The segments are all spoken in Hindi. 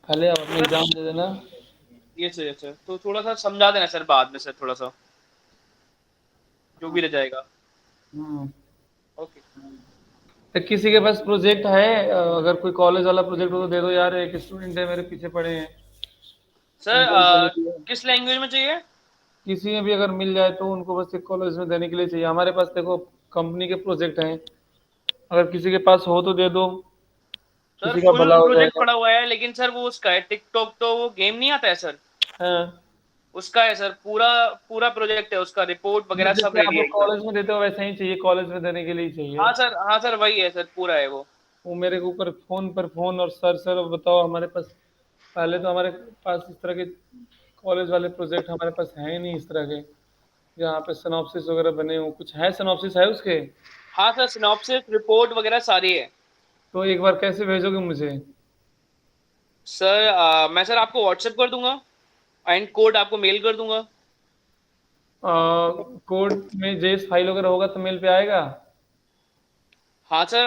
पहले आप अपने सर एग्जाम दे देना। ये सर, ये सर तो थोड़ा सा समझा देना सर बाद में सर, थोड़ा सा जो भी रह जाएगा। हम्म। ओके तो किसी के पास प्रोजेक्ट है, अगर कोई कॉलेज वाला प्रोजेक्ट हो तो दे दो यार, एक स्टूडेंट है मेरे पीछे पड़े हैं, सर। उनको भी देने के लिए। किस लैंग्वेज में चाहिए? किसी में भी अगर मिल जाए तो उनको बस एक कॉलेज में देने के लिए चाहिए। हमारे पास देखो कंपनी के प्रोजेक्ट हैं, अगर किसी के पास हो तो दे दो, सर किसी का फुल भला हो प्रोजेक्ट जाएगा। पड़ा हुआ है, लेकिन सर वो उसका है टिकटॉक, तो वो गेम नहीं आता है सर, हाँ। उसका है सर। पूरा पूरा प्रोजेक्ट है उसका, रिपोर्ट मतलब वगैरह सब जैसे आप रेडी है लोग एकदम। कॉलेज में देते हो वैसा ही चाहिए, कॉलेज में देने के लिए ही चाहिए। हाँ सर वही है सर, पूरा है वो। वो मेरे के ऊपर फोन पर फोन, और सर सर बताओ हमारे पास, पहले तो हमारे पास इस तरह के कॉलेज वाले प्रोजेक्ट हमारे पास हैं ही नहीं इस तरह के, जहाँ पे सिनॉप्सिस वगैरह बने हो। कुछ है, सिनॉप्सिस है उसके? हाँ सर, सिनॉप्सिस रिपोर्ट वगैरह सारी है। तो एक बार कैसे भेजोगे मुझे? सर मैं सर आपको व्हाट्सएप कर दूंगा, एंड कोड आपको मेल कर दूंगा। कोड में जेस फाइल वगैरह होगा तो मेल पे आएगा? हाँ सर,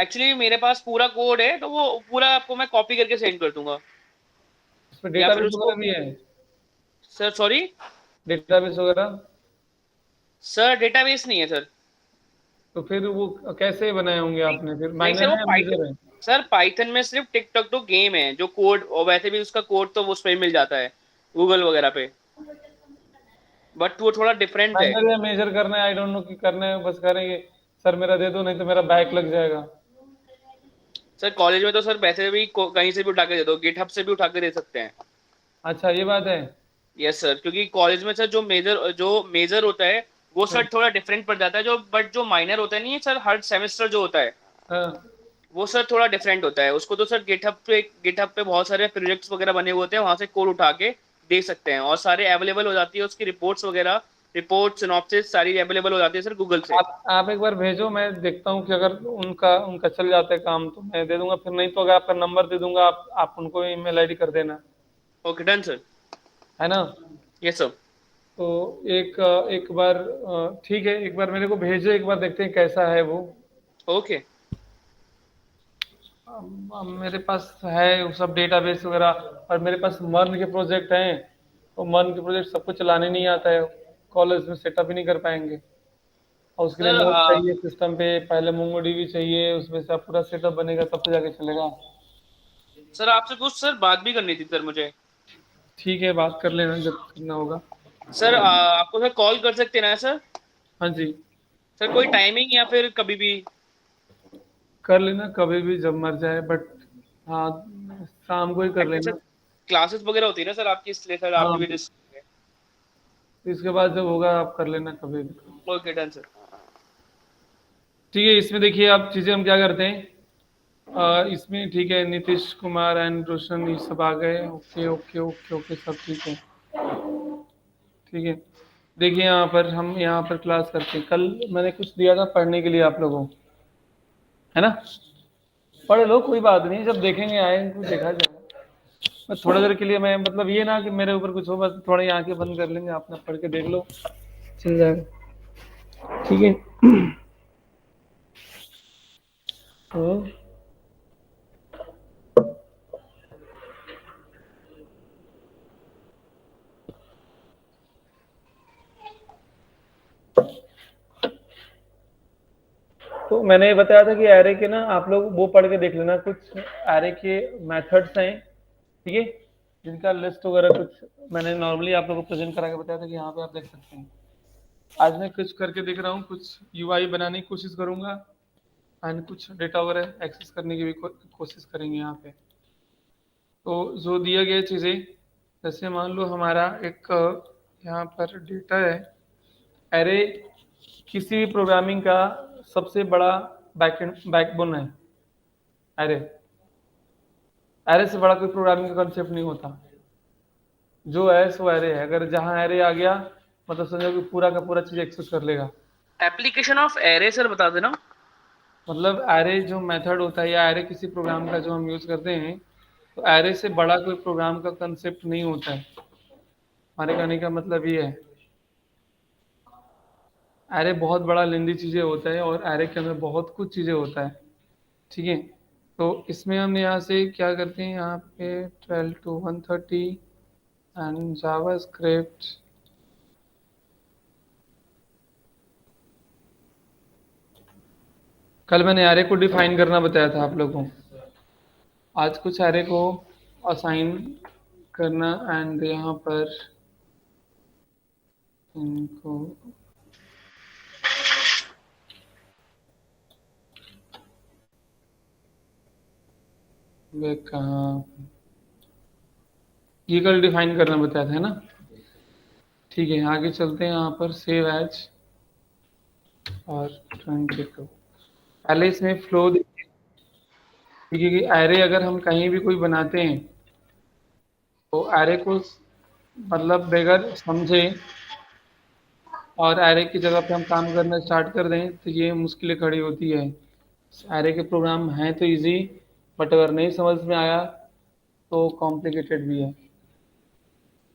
एक्चुअली मेरे पास पूरा कोड है, तो वो पूरा आपको मैं कॉपी करके सेंड कर दूंगा। उसमें या फिर डेटाबेस उसको, वगैरह भी है? सर सॉरी, डेटाबेस वगैरह? सर डेटाबेस नहीं है सर। तो फिर वो कैसे बनाए होंगे नहीं, आपने, फिर नहीं सर माइनर वो है या पाइथन, मेजर है? सर पाइथन में सिर्फ टिकटॉक तो गेम है जो कोड, और वैसे भी उसका कोड तो उस पे ही मिल जाता है, गूगल वगैरह पे, बट वो थोड़ा डिफरेंट है। माइनर या मेजर करना है, आई डोंट नो कि करना है, बस करेंगे। सर मेरा दे दो, नहीं तो मेरा बैक लग जाएगा। सर कॉलेज में तो सर वैसे भी कहीं से भी उठा के दे दो, गिटहब से भी उठा के दे सकते हैं। अच्छा, ये बात है। यस सर, क्योंकि कॉलेज में सर जो मेजर होता है वो हाँ। सर थोड़ा डिफरेंट पड़ जाता है, जो बट जो माइनर होता है नहीं है सर, हर सेमेस्टर जो होता है हाँ। वो सर थोड़ा डिफरेंट होता है। उसको तो सर गिटहब पे बहुत सारे प्रोजेक्ट्स वगैरह बने हुए होते हैं, वहां से कोड उठा के दे सकते हैं, और सारे अवेलेबल हो जाती है उसकी रिपोर्ट्स वगैरह, रिपोर्ट सिनॉप्सिस सारी अवेलेबल हो जाती है सर गूगल से। आप एक बार भेजो, मैं देखता हूँ कि अगर उनका उनका चल जाता है काम तो मैं दे दूंगा, फिर नहीं तो अगर आपका नंबर दे दूंगा, आप उनको ईमेल आईडी कर देना। Okay done sir. है ना? Yes sir. तो एक बार ठीक है, एक बार मेरे को भेजो, एक बार देखते हैं कैसा है वो। ओके अब मेरे पास है वो सब डेटाबेस वगैरह, और मेरे पास मर्न के प्रोजेक्ट हैं। तो मर्न के प्रोजेक्ट सबको चलाने नहीं आता है, कॉलेज में सेटअप ही नहीं कर पाएंगे। और उसके लिए सर नोड चाहिए सिस्टम पे, पहले मोंगोडीबी चाहिए, उसमें से पूरा सेटअप बनेगा तब तो जाके चलेगा। सर आपसे कुछ सर बात भी करनी थी सर मुझे। ठीक है, बात कर लेना जब करना होगा। सर आपको सर कॉल कर सकते हैं ना सर? हाँ जी। सर कोई टाइमिंग या फिर कभी भी? कर लेना कभी भी जब मर जाए, बट हाँ, शाम को ही कर एक्चुअली सर लेना। क्लासेस वगैरह होती है ना सर आपकी, इसलिए सर आपकी हाँ, भी डिस्क। इसके बाद जब होगा आप कर लेना कभी भी। Okay done sir. ठीक है, इसमें देखिए आप चीज़ें हम क्या करते हैं। इसमें ठीक है, नीतीश कुमार एंड रोशन ये सब आ गए। ओके ओके ओके ओके, सब ठीक है। ठीक है। देखिए यहाँ पर हम यहाँ पर क्लास करते हैं। कल मैंने कुछ दिया था पढ़ने के लिए आप लोगों को, है ना? पढ़ लो, कोई बात नहीं, जब देखेंगे आए कुछ देखा जाएगा। बस थोड़ा देर के लिए मैं, मतलब ये ना कि मेरे ऊपर कुछ हो, बस थोड़ी आंखें बंद कर लेंगे, अपना पढ़ के देख लो, चल जाएगा। ठीक है। तो तो मैंने ये बताया था कि एरे के ना आप लोग वो पढ़ के देख लेना, कुछ एरे के मेथड्स हैं, ठीक है, जिनका लिस्ट वगैरह कुछ मैंने नॉर्मली आप लोगों को प्रेजेंट करा के बताया था कि यहाँ पे आप देख सकते हैं। आज मैं कुछ करके देख रहा हूँ, कुछ यूआई बनाने की कोशिश करूंगा, एंड कुछ डेटा वगैरह एक्सेस करने की भी कोशिश करेंगे यहाँ पे। तो जो दिया गया चीज़ें, जैसे मान लो हमारा एक यहाँ पर डेटा है, एरे किसी भी प्रोग्रामिंग का सबसे बड़ा बैकबोन है एरे। एरे से बड़ा कोई प्रोग्रामिंग का कंसेप्ट नहीं होता। जो है सो एरे है, अगर जहाँ एरे आ गया मतलब समझो कि पूरा का पूरा चीज एक्सेस कर लेगा। एप्लीकेशन ऑफ एरे सर बता देना। मतलब एरे जो मेथड होता है, या एरे किसी प्रोग्राम का जो हम यूज करते हैं, तो एरे से बड़ा कोई प्रोग्राम का कंसेप्ट नहीं होता है। हमारे कहने का मतलब ये है, एरे बहुत बड़ा लेंदी चीजें होता है, और एरे के अंदर बहुत कुछ चीजें होता है। ठीक है। तो इसमें हम यहाँ से क्या करते हैं, यहाँ पे 12 to 130 एंड जावास्क्रिप्ट कल मैंने एरे को डिफाइन करना बताया था आप लोगों को, आज कुछ एरे को असाइन करना एंड यहाँ पर इनको वे कहाँ, ये कल डिफाइन करना बताया था, है ना। ठीक है, आगे चलते हैं यहाँ पर सेव एज और 22। पहले इसमें फ्लो देखिए, ठीक है कि एरे अगर हम कहीं भी कोई बनाते हैं तो एरे को मतलब बगैर समझे और एरे की जगह पे हम काम करना स्टार्ट कर दें तो ये मुश्किलें खड़ी होती है। एरे के प्रोग्राम हैं तो इजी, बट अगर नहीं समझ में आया तो कॉम्प्लिकेटेड भी है।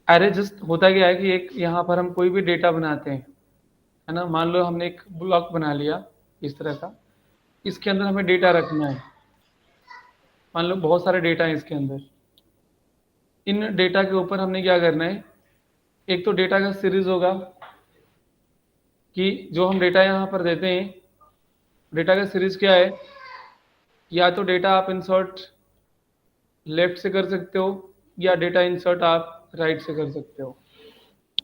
एरे जस्ट होता क्या है कि एक यहाँ पर हम कोई भी डेटा बनाते हैं, है ना। मान लो हमने एक ब्लॉक बना लिया इस तरह का, इसके अंदर हमें डेटा रखना है, मान लो बहुत सारे डेटा है इसके अंदर। इन डेटा के ऊपर हमने क्या करना है, एक तो डेटा का सीरीज होगा कि जो हम डेटा यहाँ पर देते हैं, डेटा का सीरीज क्या है, या तो डेटा आप इंसर्ट लेफ्ट से कर सकते हो या डेटा इंसर्ट आप राइट से कर सकते हो।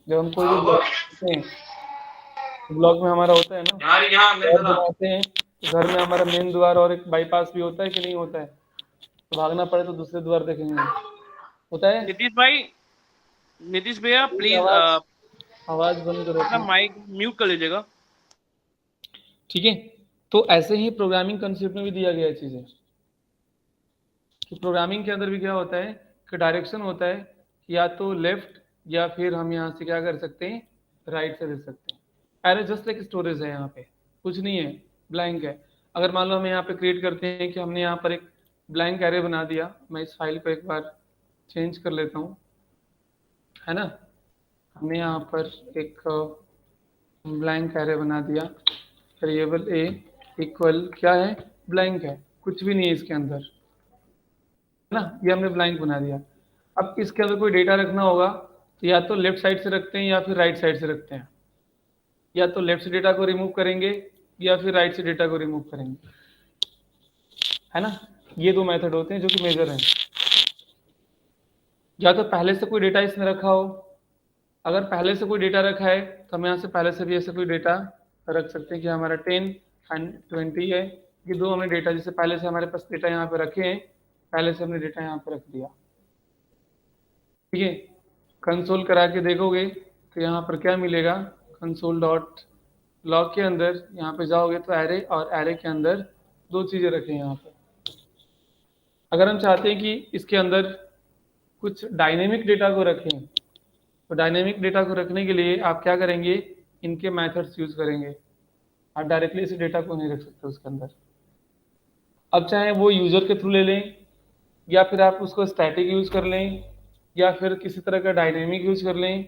जब हम कोई भी ब्लॉक बनाते हैं, ब्लॉक में हमारा होता है ना, द्वार बनाते हैं तो घर में हमारा मेन द्वार और एक बाईपास भी होता है कि नहीं होता है, तो भागना पड़े तो दूसरे द्वार देखेंगे, होता है। नीतीश भैया प्लीज आवाज बंद करो अपना माइक म्यूट कर लीजिएगा। ठीक है, तो ऐसे ही प्रोग्रामिंग कंसेप्ट में भी दिया गया है चीजें कि प्रोग्रामिंग के अंदर भी क्या होता है कि डायरेक्शन होता है कि या तो लेफ्ट या फिर हम यहाँ से क्या कर सकते हैं, राइट से दे सकते हैं। एरे जस्ट एक स्टोरेज है, यहाँ पे कुछ नहीं है, ब्लैंक है। अगर मान लो हम यहाँ पे क्रिएट करते हैं कि हमने यहाँ पर एक ब्लैंक एरे बना दिया, मैं इस फाइल को एक बार चेंज कर लेता हूँ, है ना। हमने यहाँ पर एक ब्लैंक एरे बना दिया, वेरिएबल ए इक्वल क्या है, ब्लैंक है, कुछ भी नहीं है इसके अंदर, है ना। ये हमने ब्लैंक बना दिया। अब इसके अंदर कोई डेटा रखना होगा तो या तो लेफ्ट साइड से रखते हैं या फिर राइट साइड से रखते हैं, या तो लेफ्ट से डेटा को रिमूव करेंगे या फिर राइट से डेटा को रिमूव करेंगे, है ना। ये दो मेथड होते हैं जो कि मेजर हैं। या तो पहले से कोई डेटा इसने रखा हो, अगर पहले से कोई डेटा रखा है तो हम यहाँ से पहले से भी ऐसे कोई डेटा रख सकते हैं कि हमारा 10 एंड 20 है, ये दो हमने डेटा जैसे पहले से हमारे पास डेटा यहाँ पे रखे हैं, पहले से हमने डेटा यहाँ पे रख दिया, ठीक है। कंसोल करा के देखोगे तो यहाँ पर क्या मिलेगा, कंसोल डॉट लॉग के अंदर यहाँ पे जाओगे तो एरे, और एरे के अंदर दो चीजें रखें यहाँ पर। अगर हम चाहते हैं कि इसके अंदर कुछ डायनेमिक डेटा को रखें तो डायनेमिक डेटा को रखने के लिए आप क्या करेंगे, इनके मेथड्स यूज करेंगे। आप डायरेक्टली इस डेटा को नहीं रख सकते उसके अंदर। अब चाहे वो यूजर के थ्रू ले लें या फिर आप उसको स्टैटिक यूज कर लें या फिर किसी तरह का डायनेमिक यूज कर लें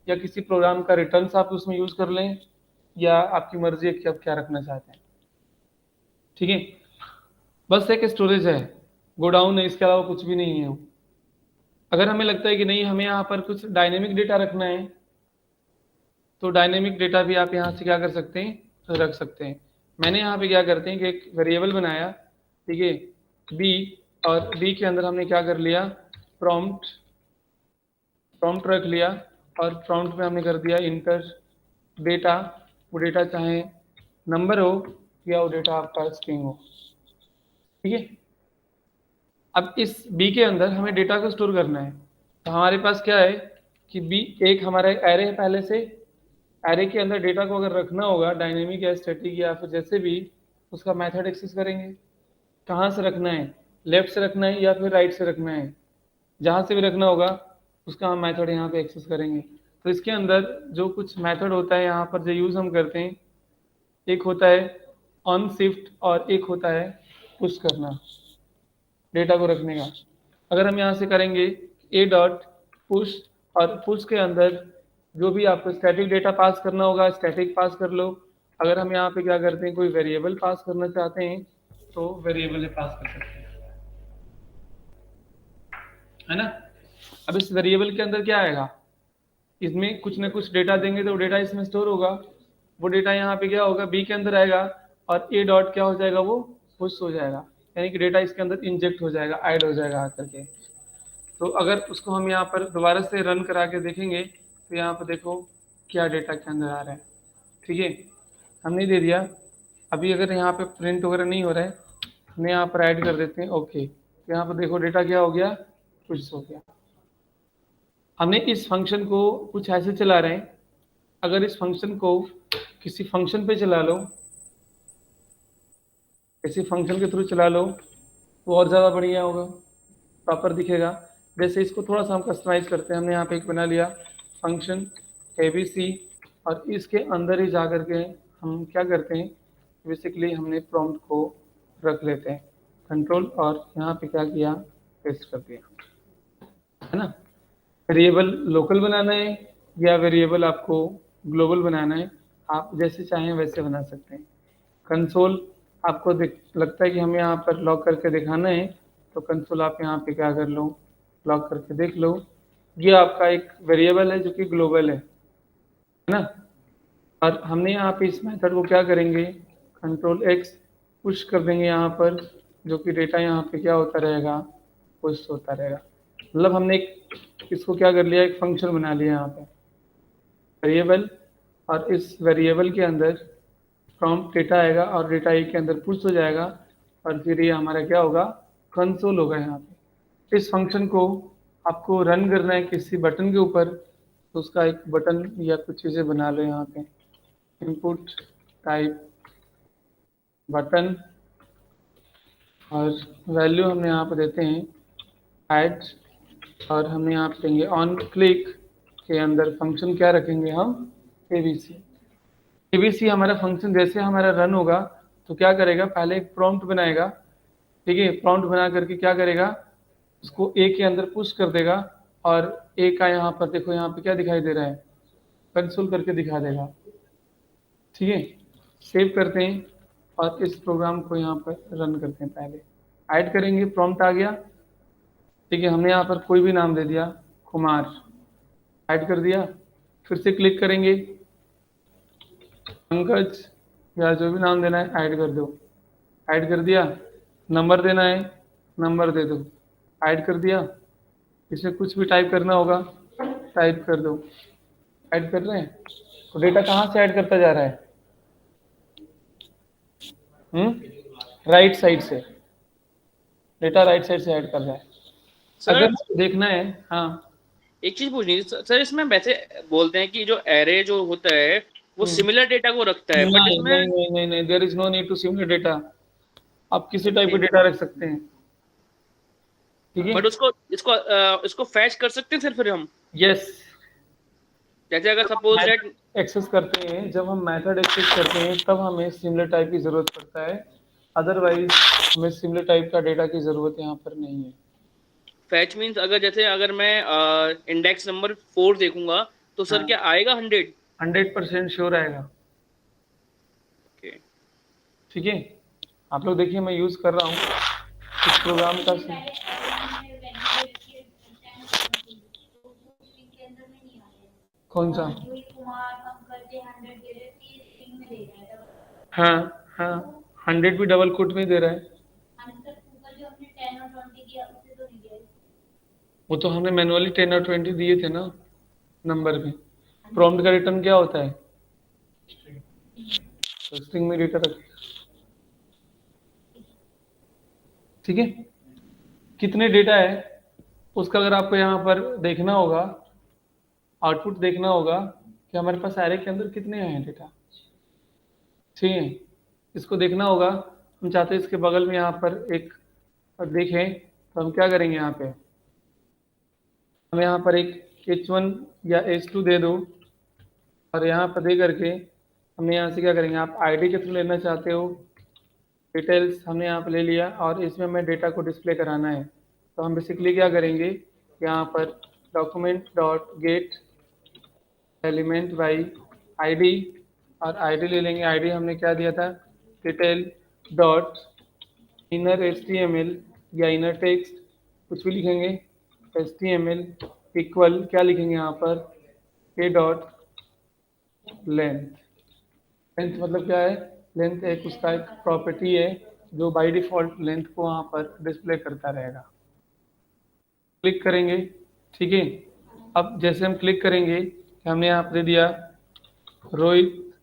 या किसी प्रोग्राम का रिटर्न्स आप उसमें यूज कर लें, या आपकी मर्जी है कि आप क्या रखना चाहते हैं, ठीक है। बस एक स्टोरेज है, गोडाउन है, इसके अलावा कुछ भी नहीं है। अगर हमें लगता है कि नहीं हमें यहाँ पर कुछ डायनेमिक डेटा रखना है तो डायनेमिक डेटा भी आप यहाँ से क्या कर सकते हैं, तो रख सकते हैं। मैंने यहाँ पे क्या करते हैं कि एक वेरिएबल बनाया, ठीक है, बी, और बी के अंदर हमने क्या कर लिया, प्रॉम्प्ट रख लिया, और प्रॉम्प्ट में हमने कर दिया इंटर डेटा। वो डेटा चाहे नंबर हो या वो डेटा आपका स्ट्रिंग हो, ठीक है। अब इस बी के अंदर हमें डेटा को स्टोर करना है, तो हमारे पास क्या है कि बी एक हमारा एरे है, पहले से एरे के अंदर डेटा को अगर रखना होगा डायनेमिक या स्टैटिक या फिर जैसे भी, उसका मेथड एक्सेस करेंगे। कहाँ से रखना है, लेफ्ट से रखना है या फिर राइट से रखना है, जहाँ से भी रखना होगा उसका हम मेथड यहाँ पे एक्सेस करेंगे। तो इसके अंदर जो कुछ मेथड होता है यहाँ पर जो यूज़ हम करते हैं, एक होता है ऑन शिफ्ट और एक होता है पुश करना, डेटा को रखने का। अगर हम यहाँ से करेंगे ए डॉट पुश, और पुश के अंदर जो भी आपको स्टैटिक डेटा पास करना होगा स्टैटिक पास कर लो। अगर हम यहाँ पे क्या करते हैं कोई वेरिएबल पास करना चाहते हैं तो वेरिएबल पास कर सकते हैं, है ना। अब इस वेरिएबल के अंदर क्या आएगा, इसमें कुछ ना कुछ डेटा देंगे तो डेटा इसमें स्टोर होगा, वो डेटा यहाँ पे क्या होगा बी के अंदर आएगा, और ए डॉट क्या हो जाएगा, वो पुश हो जाएगा, यानी कि डेटा इसके अंदर इंजेक्ट हो जाएगा, ऐड हो जाएगा आकर के। तो अगर उसको हम यहाँ पर दोबारा से रन करा के देखेंगे तो यहाँ पर देखो क्या डेटा के अंदर आ रहा है। ठीक है, हमने दे दिया। अभी अगर यहाँ पे प्रिंट वगैरह नहीं हो रहा है, हमने यहाँ पर ऐड कर देते हैं ओके, तो यहाँ पर देखो डेटा क्या हो गया, कुछ हो गया। हमने इस फंक्शन को कुछ ऐसे चला रहे हैं, अगर इस फंक्शन को किसी फंक्शन पे चला लो, किसी फंक्शन के थ्रू चला लो तो और ज़्यादा बढ़िया होगा, प्रॉपर दिखेगा। जैसे इसको थोड़ा सा हम कस्टमाइज करते हैं, हमने यहाँ पे एक बना लिया फंक्शन ABC, और इसके अंदर ही जा कर के हम क्या करते हैं, बेसिकली हमने प्रॉम्प्ट को रख लेते हैं कंट्रोल, और यहाँ पे क्या किया, पेस्ट कर दिया, है ना। वेरिएबल लोकल बनाना है या वेरिएबल आपको ग्लोबल बनाना है, आप जैसे चाहें वैसे बना सकते हैं। कंसोल आपको लगता है कि हमें यहाँ पर लॉक करके दिखाना है, तो कंसोल आप यहाँ पे क्या कर लो, लॉक करके देख लो। ये आपका एक वेरिएबल है जो कि ग्लोबल है ना। और हमने यहाँ पे इस मेथड को क्या करेंगे, कंट्रोल X पुश कर देंगे यहाँ पर, जो कि डेटा यहाँ पे क्या होता रहेगा, पुश होता रहेगा। मतलब हमने एक इसको क्या कर लिया, एक फंक्शन बना लिया यहाँ पे वेरिएबल, और इस वेरिएबल के अंदर प्रॉम्प्ट डेटा आएगा और डेटा ए के अंदर पुश हो जाएगा, और फिर ये हमारा क्या होगा, कंसोल होगा। यहाँ पे इस फंक्शन को आपको रन करना है किसी बटन के ऊपर, तो उसका एक बटन या कुछ चीज़ें बना लो यहाँ पे, इनपुट टाइप बटन, और वैल्यू हमने यहाँ पे देते हैं ऐड, और हमने यहाँ पे देंगे ऑन क्लिक के अंदर फंक्शन क्या रखेंगे हम, ABC हमारा फंक्शन जैसे हमारा रन होगा तो क्या करेगा, पहले एक प्रॉम्प्ट बनाएगा। ठीक है, प्रॉम्प्ट बना करके क्या करेगा, उसको ए के अंदर पुश कर देगा, और ए का यहाँ पर देखो यहाँ पे क्या दिखाई दे रहा है, कंसोल करके दिखा देगा। ठीक है, सेव करते हैं और इस प्रोग्राम को यहाँ पर रन करते हैं। पहले ऐड करेंगे, प्रॉम्प्ट आ गया। ठीक है, हमने यहाँ पर कोई भी नाम दे दिया, कुमार, ऐड कर दिया। फिर से क्लिक करेंगे, पंकज या जो भी नाम देना है ऐड कर दो, ऐड कर दिया। नंबर देना है, नंबर दे दो, ऐड कर दिया। इसमें कुछ भी टाइप करना होगा, टाइप कर दो, ऐड कर रहे हैं। तो डेटा कहाँ से ऐड करता जा रहा है, राइट साइड से, डेटा राइट साइड से ऐड कर रहा है। सर अगर देखना है, हाँ एक चीज पूछनी है सर, इसमें वैसे बोलते हैं कि जो एरे जो होता है वो सिमिलर डेटा को रखता है, बट इसमें नहीं, there is no need to similar data. आप किसी टाइप का डेटा रख सकते हैं। ठीक है, बट इसको फैच कर सकते हैं फिर हम। यस, जैसे अगर सपोज दैट एक्सेस करते हैं, जब हम मेथड एक्सेस करते हैं तब हमें सिमिलर टाइप की जरूरत पड़ता है, अदरवाइज हमें सिमिलर टाइप का डेटा की जरूरत यहाँ पर नहीं है। फैच मींस अगर मैं इंडेक्स नंबर 4 देखूंगा तो सर क्या आएगा 100% श्योर आएगा। ओके, ठीक है, आप लोग देखिए मैं यूज कर रहा हूँ इस प्रोग्राम का। कौन सा, हाँ हाँ, 100 भी डबल कोट में दे रहा है। वो तो हमने मैनुअली 10 और 20 दिए थे ना नंबर में। प्रॉम्प्ट का रिटर्न क्या होता है, तो स्ट्रिंग में डेटा रखेगा। ठीक है, कितने डेटा है उसका अगर आपको यहाँ पर देखना होगा, आउटपुट देखना होगा कि हमारे पास एरे के अंदर कितने हैं डेटा। ठीक है, इसको देखना होगा। हम चाहते हैं इसके बगल में यहाँ पर एक देखें, तो हम क्या करेंगे, यहाँ पे हम यहाँ पर एक H1 या H2 दे दो, और यहाँ पर दे करके हमने यहाँ से क्या करेंगे, आप आईडी के थ्रू लेना चाहते हो, डिटेल्स हमने यहाँ पर ले लिया, और इसमें हमें डेटा को डिस्प्ले कराना है। तो हम बेसिकली क्या करेंगे, यहाँ पर document dot gate element by ID, और आईडी ले लेंगे। आईडी हमने क्या दिया था, डिटेल डॉट इनर HTML या इनर टेक्स्ट, कुछ भी लिखेंगे, HTML इक्वल क्या लिखेंगे यहाँ पर ए डॉट लेंथ। लेंथ मतलब क्या है, लेंथ एक उसका एक प्रॉपर्टी है जो बाय डिफॉल्ट लेंथ को वहाँ पर डिस्प्ले करता रहेगा। क्लिक करेंगे, ठीक है। अब जैसे हम क्लिक करेंगे, हमने यहाँ पर दे दिया रोहित,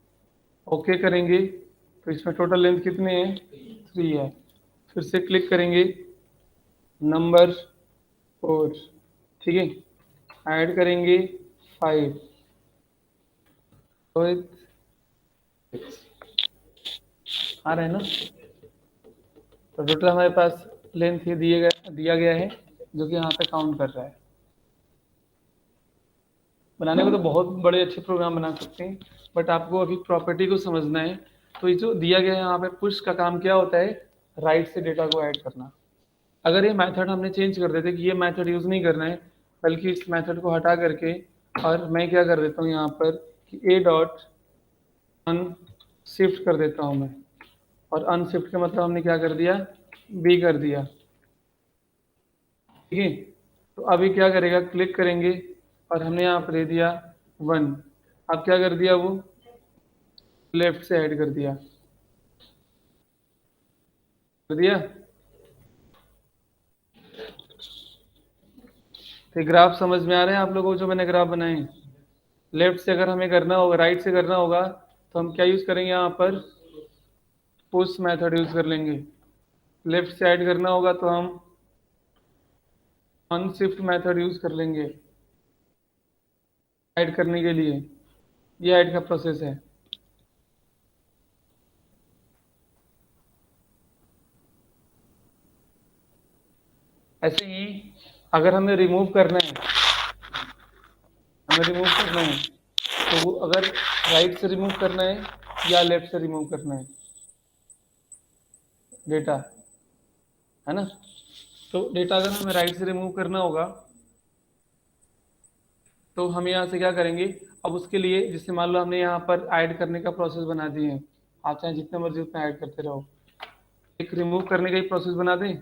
ओके करेंगे तो इसमें टोटल लेंथ कितनी है 3 है। फिर से क्लिक करेंगे नंबर 4, ठीक है, ऐड करेंगे 5, रोहित आ रहा है ना। तो टोटल हमारे पास लेंथ ये दिया गया है जो कि यहाँ पे काउंट कर रहा है। बनाने को तो बहुत बड़े अच्छे प्रोग्राम बना सकते हैं, बट आपको अभी प्रॉपर्टी को समझना है। तो ये जो दिया गया है यहाँ पे पुश का काम क्या होता है, राइट से डेटा को ऐड करना। अगर ये मेथड हमने चेंज कर देते कि ये मेथड यूज़ नहीं करना है, बल्कि इस मेथड को हटा करके और मैं क्या कर देता हूँ यहाँ पर कि ए डॉट अनशिफ्ट कर देता हूँ मैं, और अनशिफ्ट का मतलब हमने क्या कर दिया, बी कर दिया, ठीक है। तो अभी क्या करेगा, क्लिक करेंगे और हमने यहाँ पर दे दिया 1। अब क्या कर दिया, वो लेफ्ट से ऐड कर दिया, तो ग्राफ समझ में आ रहे हैं आप लोगों को जो मैंने ग्राफ बनाए हैं। लेफ्ट से अगर हमें करना होगा, राइट से करना होगा, तो हम क्या यूज़ करेंगे यहाँ पर, पुश मेथड यूज़ कर लेंगे। लेफ्ट से ऐड करना होगा तो हम अनशिफ्ट मेथड यूज़ कर लेंगे ऐड करने के लिए। ये ऐड का प्रोसेस है। ऐसे ही अगर हमें रिमूव करना है, तो वो अगर राइट से रिमूव करना है या लेफ्ट से रिमूव करना है डेटा, है ना। तो डेटा अगर हमें राइट से रिमूव करना होगा तो हम यहाँ से क्या करेंगे, अब उसके लिए जैसे मान लो हमने यहाँ पर ऐड करने का प्रोसेस बना दिए हैं, आप चाहे जितने मर्जी उतना ऐड करते रहो। एक रिमूव करने का ही प्रोसेस बना दें,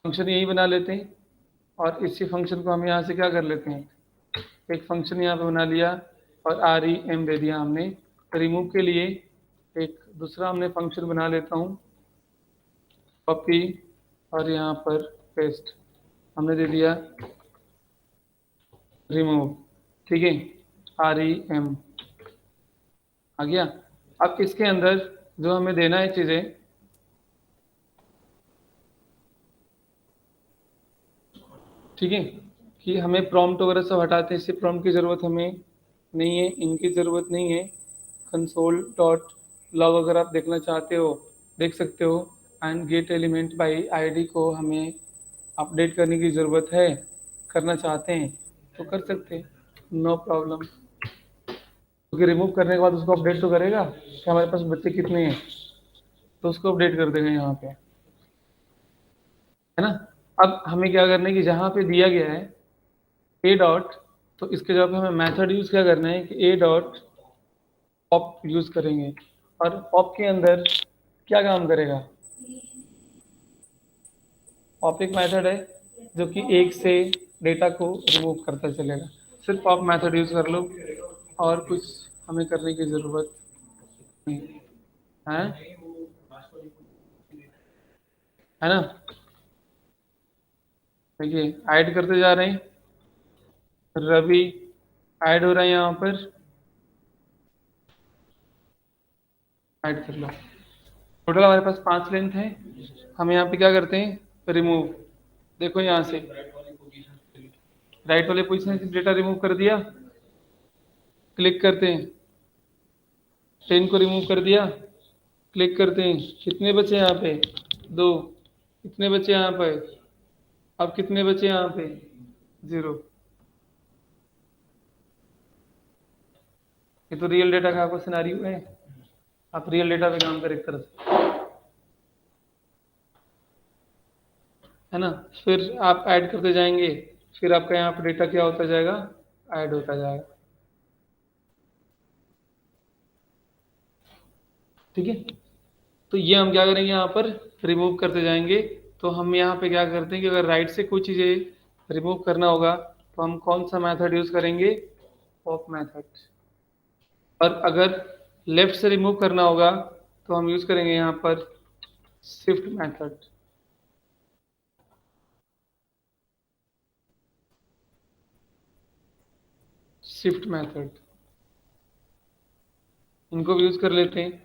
फंक्शन यही बना लेते हैं, और इसी फंक्शन को हम यहाँ से क्या कर लेते हैं, एक फंक्शन यहाँ पे बना लिया और REM दे दिया हमने। रिमूव के लिए एक दूसरा हमने फंक्शन बना लेता हूँ, कॉपी और यहाँ पर पेस्ट, हमने दे दिया रिमूव, ठीक है, REM आ गया। अब इसके अंदर जो हमें देना है चीज़ें, ठीक है, कि हमें प्रॉम्प्ट वगैरह सब हटाते हैं, इससे प्रॉम्प्ट की ज़रूरत हमें नहीं है, इनकी ज़रूरत नहीं है। कंसोल डॉट लॉग अगर आप देखना चाहते हो देख सकते हो, and gate element by ID को हमें अपडेट करने की ज़रूरत है, करना चाहते हैं तो कर सकते हैं, नो प्रॉब्लम। क्योंकि रिमूव करने के बाद उसको अपडेट तो करेगा कि हमारे पास बच्चे कितने हैं, तो उसको अपडेट कर देगा यहाँ पे, है ना। अब हमें क्या करना है कि जहाँ पे दिया गया है ए डॉट, तो इसके जगह पे हमें मेथड यूज़ क्या करना है कि ए डॉट पॉप यूज़ करेंगे। और पॉप के अंदर क्या काम करेगा, पॉप एक मेथड है जो कि एक से डेटा को रिमूव करता चलेगा। सिर्फ पॉप मेथड यूज़ कर लो और कुछ हमें करने की ज़रूरत नहीं है, है ना। देखिए ऐड करते जा रहे हैं, रवि ऐड हो रहा है यहाँ पर, ऐड कर लो। टोटल हमारे पास 5 लेंथ है, हम यहाँ पे क्या करते हैं, रिमूव। देखो यहाँ से राइट वाले पोजीशन से डेटा रिमूव कर दिया, क्लिक करते हैं 10 को रिमूव कर दिया, क्लिक करते हैं, कितने बचे यहाँ पे 2, कितने बचे यहाँ पे, अब कितने बचे यहाँ पे 0। ये तो रियल डेटा का आपको सिनारियो है, आप रियल डेटा पे काम करें एक तरह से, है ना। फिर आप ऐड करते जाएंगे, फिर आपका यहाँ पे डेटा क्या होता जाएगा, ऐड होता जाएगा, ठीक है। तो ये हम क्या करेंगे यहाँ पर रिमूव करते जाएंगे, तो हम यहाँ पे क्या करते हैं कि अगर राइट से कोई चीज़ें रिमूव करना होगा तो हम कौन सा मेथड यूज़ करेंगे, पॉप मेथड। और अगर लेफ्ट से रिमूव करना होगा तो हम यूज़ करेंगे यहाँ पर शिफ्ट मेथड। शिफ्ट मेथड इनको भी यूज़ कर लेते हैं।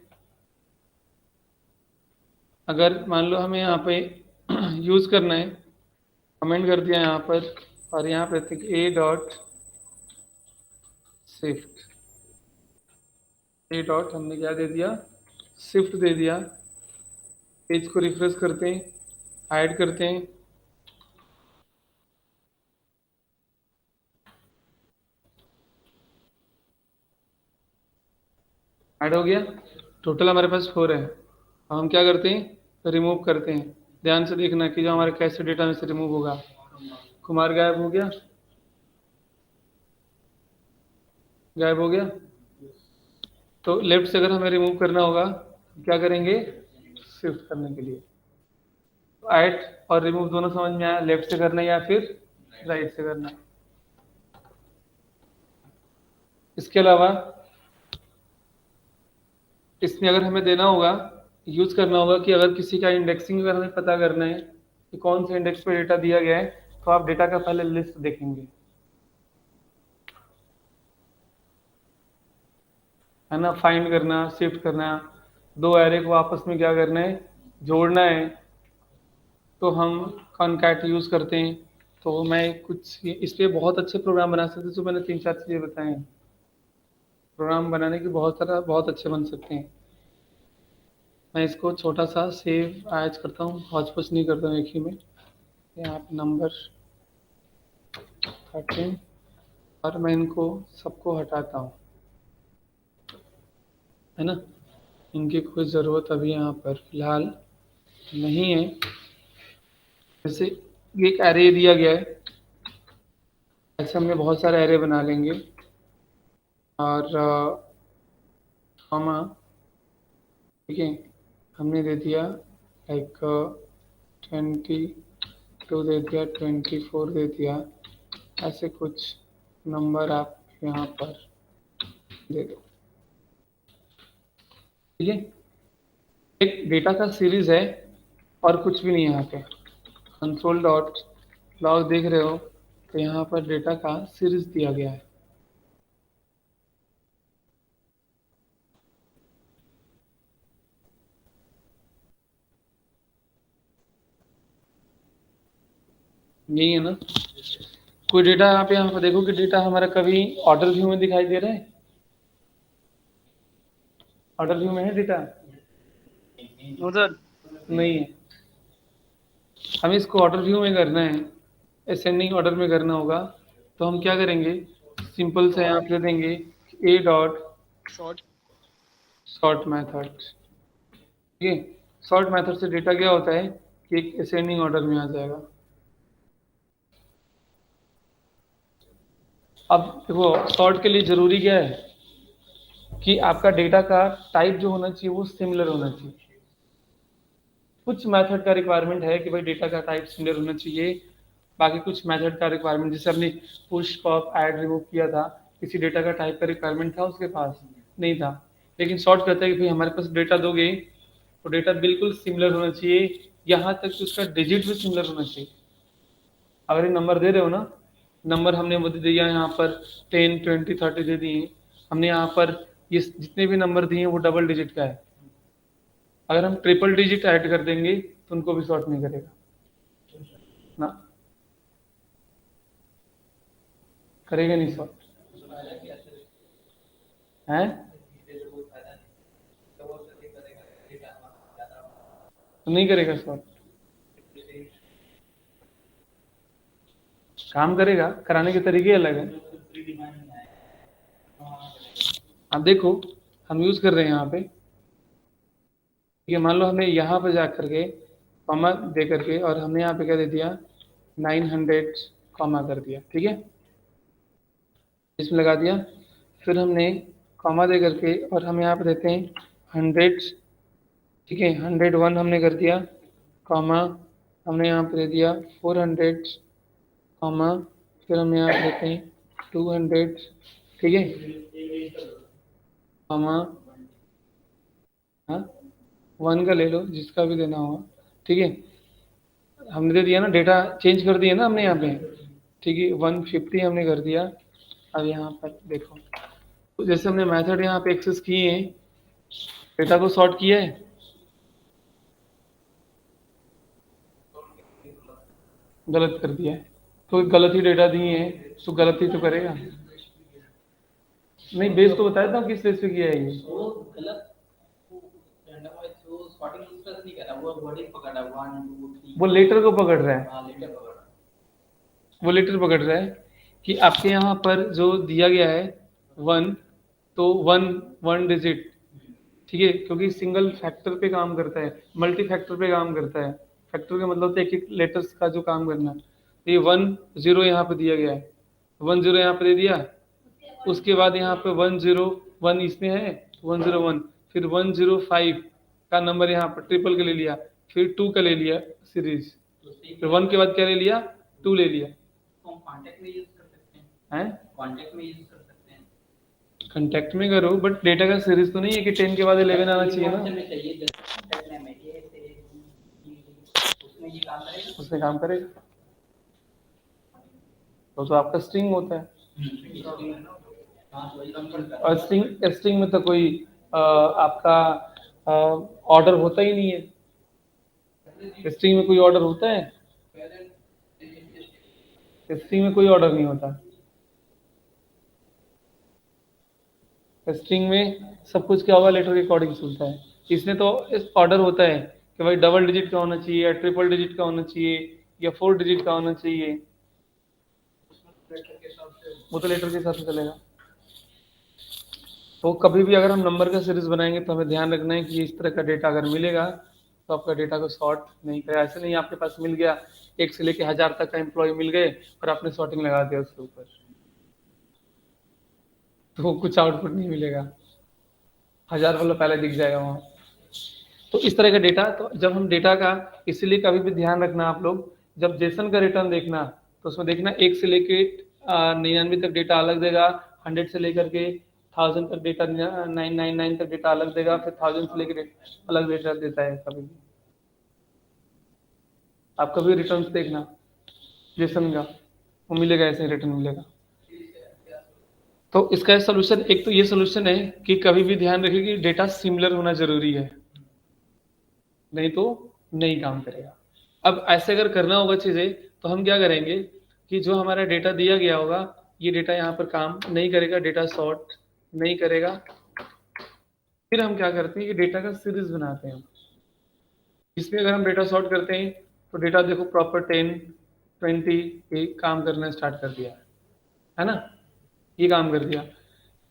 अगर मान लो हमें यहाँ पे यूज़ करना है, कमेंट कर दिया यहाँ पर और यहाँ पे ए डॉट शिफ्ट, ए डॉट हमने क्या दे दिया, शिफ्ट दे दिया। पेज को रिफ्रेश करते हैं, हाइड करते हैं, ऐड हो गया। टोटल हमारे पास 4 है। अब हम क्या करते हैं, रिमूव करते हैं। ध्यान से देखना कि जो हमारे कैसे डेटा में से रिमूव होगा। कुमार गायब हो गया, गायब हो गया। तो लेफ्ट से अगर हमें रिमूव करना होगा क्या करेंगे, शिफ्ट करने के लिए ऐड और रिमूव दोनों समझ में आया, लेफ्ट से करना है या फिर राइट से करना है। इसके अलावा इसमें अगर हमें देना होगा, यूज करना होगा कि अगर किसी का इंडेक्सिंग अगर हमें पता करना है कि कौन से इंडेक्स पे डेटा दिया गया है, तो आप डेटा का पहले लिस्ट देखेंगे, है ना। फाइंड करना, शिफ्ट करना, दो एरे को आपस में क्या करना है, जोड़ना है, तो हम कॉनकैट यूज करते हैं। तो मैं कुछ इस पे बहुत अच्छे प्रोग्राम बना सकते हैं, जो मैंने 3-4 चीजें बताई हैं। प्रोग्राम बनाने की बहुत अच्छे बन सकते हैं। मैं इसको छोटा सा सेव आज करता हूँ, हौच पौच नहीं करता हूँ एक ही में। यहाँ पे नंबर 13 और मैं इनको सबको हटाता हूँ, है ना। इनकी कोई ज़रूरत अभी यहाँ पर फिलहाल नहीं है। जैसे एक एरे दिया गया है, ऐसे हमने बहुत सारे एरे बना लेंगे और कॉमा, ठीक है, हमने दे दिया लाइक 22 दे दिया, 24 दे दिया, ऐसे कुछ नंबर आप यहाँ पर दे दो, ठीक है। एक डेटा का सीरीज है और कुछ भी नहीं है यहाँ पे। कंसोल डॉट लॉग देख रहे हो तो यहाँ पर डेटा का सीरीज दिया गया है। यही है ना। कोई डेटा यहाँ पे देखो कि डेटा हमारा कभी ऑर्डर व्यू में दिखाई दे रहा है, ऑर्डर व्यू में है डेटा, उधर नहीं है। हमें इसको ऑर्डर व्यू में करना है, असेंडिंग ऑर्डर में करना होगा। तो हम क्या करेंगे, सिंपल से यहाँ पे देंगे ए डॉट शॉर्ट सॉर्ट मेथड, ठीक है। सॉर्ट मेथड से डेटा क्या होता है कि एक असेंडिंग ऑर्डर में आ जाएगा। अब देखो सॉर्ट के लिए जरूरी क्या है कि आपका डेटा का टाइप जो होना चाहिए वो सिमिलर होना चाहिए। कुछ मेथड का रिक्वायरमेंट है कि भाई डेटा का टाइप सिमिलर होना चाहिए, बाकी कुछ मेथड का रिक्वायरमेंट, जैसे हमने पुश पॉप ऐड रिमूव किया था, किसी डेटा का टाइप का रिक्वायरमेंट था उसके पास, नहीं था। लेकिन सॉर्ट कहता है कि भाई हमारे पास डेटा दोगे तो डेटा बिल्कुल सिमिलर होना चाहिए, यहाँ तक कि उसका डिजिट भी सिमिलर होना चाहिए। अगर ये नंबर दे रहे हो ना, नंबर हमने वो दे दिया यहाँ पर 10, 20, 30 दे दिए, हमने यहाँ पर ये जितने भी नंबर दिए हैं वो डबल डिजिट का है। अगर हम ट्रिपल डिजिट ऐड कर देंगे तो उनको भी सॉर्ट नहीं करेगा ना, करेगा नहीं सॉर्ट, है तो नहीं करेगा सॉर्ट। काम करेगा, कराने के तरीके अलग है। अब देखो हम यूज कर रहे हैं यहाँ पे, ठीक है। मान लो हमने यहाँ पे जा करके कॉमा दे करके और हमने यहाँ पे क्या दे दिया 900 कॉमा कर दिया, ठीक है, इसमें लगा दिया। फिर हमने कॉमा दे करके और हम यहाँ पे देते हैं 100, ठीक है, 101 हमने कर दिया कॉमा हमने यहाँ पे दे दिया 400 कॉमा, फिर हम यहाँ पे देते हैं 200, ठीक है, कॉमा, हाँ 1 का ले लो जिसका भी देना होगा, ठीक है। हमने दे दिया ना, डेटा चेंज कर दिया ना हमने यहाँ पे, ठीक है, 150 हमने कर दिया। अब यहाँ पर देखो, तो जैसे हमने मेथड यहाँ पे एक्सेस किए हैं, डेटा को सॉर्ट किया है, गलत कर दिया है, तो गलत ही डेटा दिए हैं तो गलत ही तो करेगा। नहीं, बेस तो बताया था किस बेस पे किया है ये, वो गलत randomize वो sorting process नहीं कर रहा, वो wording पकड़ रहा है 1 2 3, वो लेटर को पकड़ रहा है, हाँ लेटर पकड़ रहा है। वो लेटर पकड़ रहा है कि आपके यहाँ पर जो दिया गया है 1, तो 1 डिजिट, ठीक है, क्योंकि सिंगल फैक्टर पे काम करता है, मल्टी फैक्टर पे काम करता है। फैक्टर का मतलब तो एक एक लेटर्स का जो काम करना है। तो ये 10 यहाँ पे दिया गया है, 10 यहाँ पे दे दिया, उसके बाद यहाँ पे 101 इसमें है, 101, फिर 105 का नंबर यहाँ पर ट्रिपल का ले लिया, फिर 2 का ले लिया सीरीज, फिर 1 के बाद क्या ले लिया, 2 ले लिया, तो हम कांटेक्ट में यूज कर सकते हैं, हैं कांटेक्ट में यूज कर सकते हैं। कांटेक्ट में करो, बट डेटा का सीरीज तो नहीं है कि 10 के बाद 11 आना चाहिए ना, में चाहिए जैसे कांटेक्ट में ए से उसमें ये काम करेगा, उसमें काम करेगा। तो आपका स्ट्रिंग होता है, हाँ तो वही काम करता है। और स्ट्रिंग स्ट्रिंग में तो कोई आपका ऑर्डर होता ही नहीं है। स्ट्रिंग में कोई ऑर्डर होता है? स्ट्रिंग में कोई ऑर्डर नहीं होता। स्ट्रिंग में सब कुछ क्या होगा, लेटर के अकॉर्डिंग चलता है। इसमें तो इस ऑर्डर होता है कि भाई डबल डिजिट का होना चाहिए, या ट्रिपल डिजिट का होना चाहिए, या 4 डिजिट का होना चाहिए, वो तो लेटर के हिसाब से चलेगा। तो कभी भी अगर हम नंबर का सीरीज बनाएंगे तो हमें ध्यान रखना है कि इस तरह का डेटा अगर मिलेगा तो आपका डेटा को सॉर्ट नहीं करेगा। ऐसे नहीं आपके पास मिल गया 1 से लेके 1000 तक का एम्प्लॉय मिल गए और आपने सॉर्टिंग लगा दिया उसके ऊपर, तो कुछ आउटपुट नहीं मिलेगा, 1000 वाला पहले दिख जाएगा वहाँ। तो इस तरह का डेटा, तो जब हम डेटा का, इसीलिए कभी भी ध्यान रखना आप लोग, जब जेसन का रिटर्न देखना तो उसमें देखना 1 से लेके 99 तक डेटा अलग देगा, 100 से लेकर के 1000 तक डेटा, 999 तक डेटा अलग देगा, फिर 1000 से लेकर अलग डेटा देता है कभी भी। आप कभी रिटर्न देखना जेसन का, वो मिलेगा, ऐसे ही रिटर्न मिलेगा। तो इसका सोल्यूशन, एक तो ये सोल्यूशन है कि कभी भी ध्यान रखिए कि डेटा सिमिलर होना जरूरी है, नहीं तो नहीं काम करेगा। अब ऐसे अगर करना होगा चीजें तो हम क्या करेंगे कि जो हमारा डेटा दिया गया होगा, ये डेटा यहाँ पर काम नहीं करेगा, डेटा सॉर्ट नहीं करेगा। फिर हम क्या करते हैं कि डेटा का सीरीज बनाते हैं। इसमें अगर हम डेटा सॉर्ट करते हैं तो डेटा देखो प्रॉपर 10 20 ये काम करना स्टार्ट कर दिया है ना, ये काम कर दिया,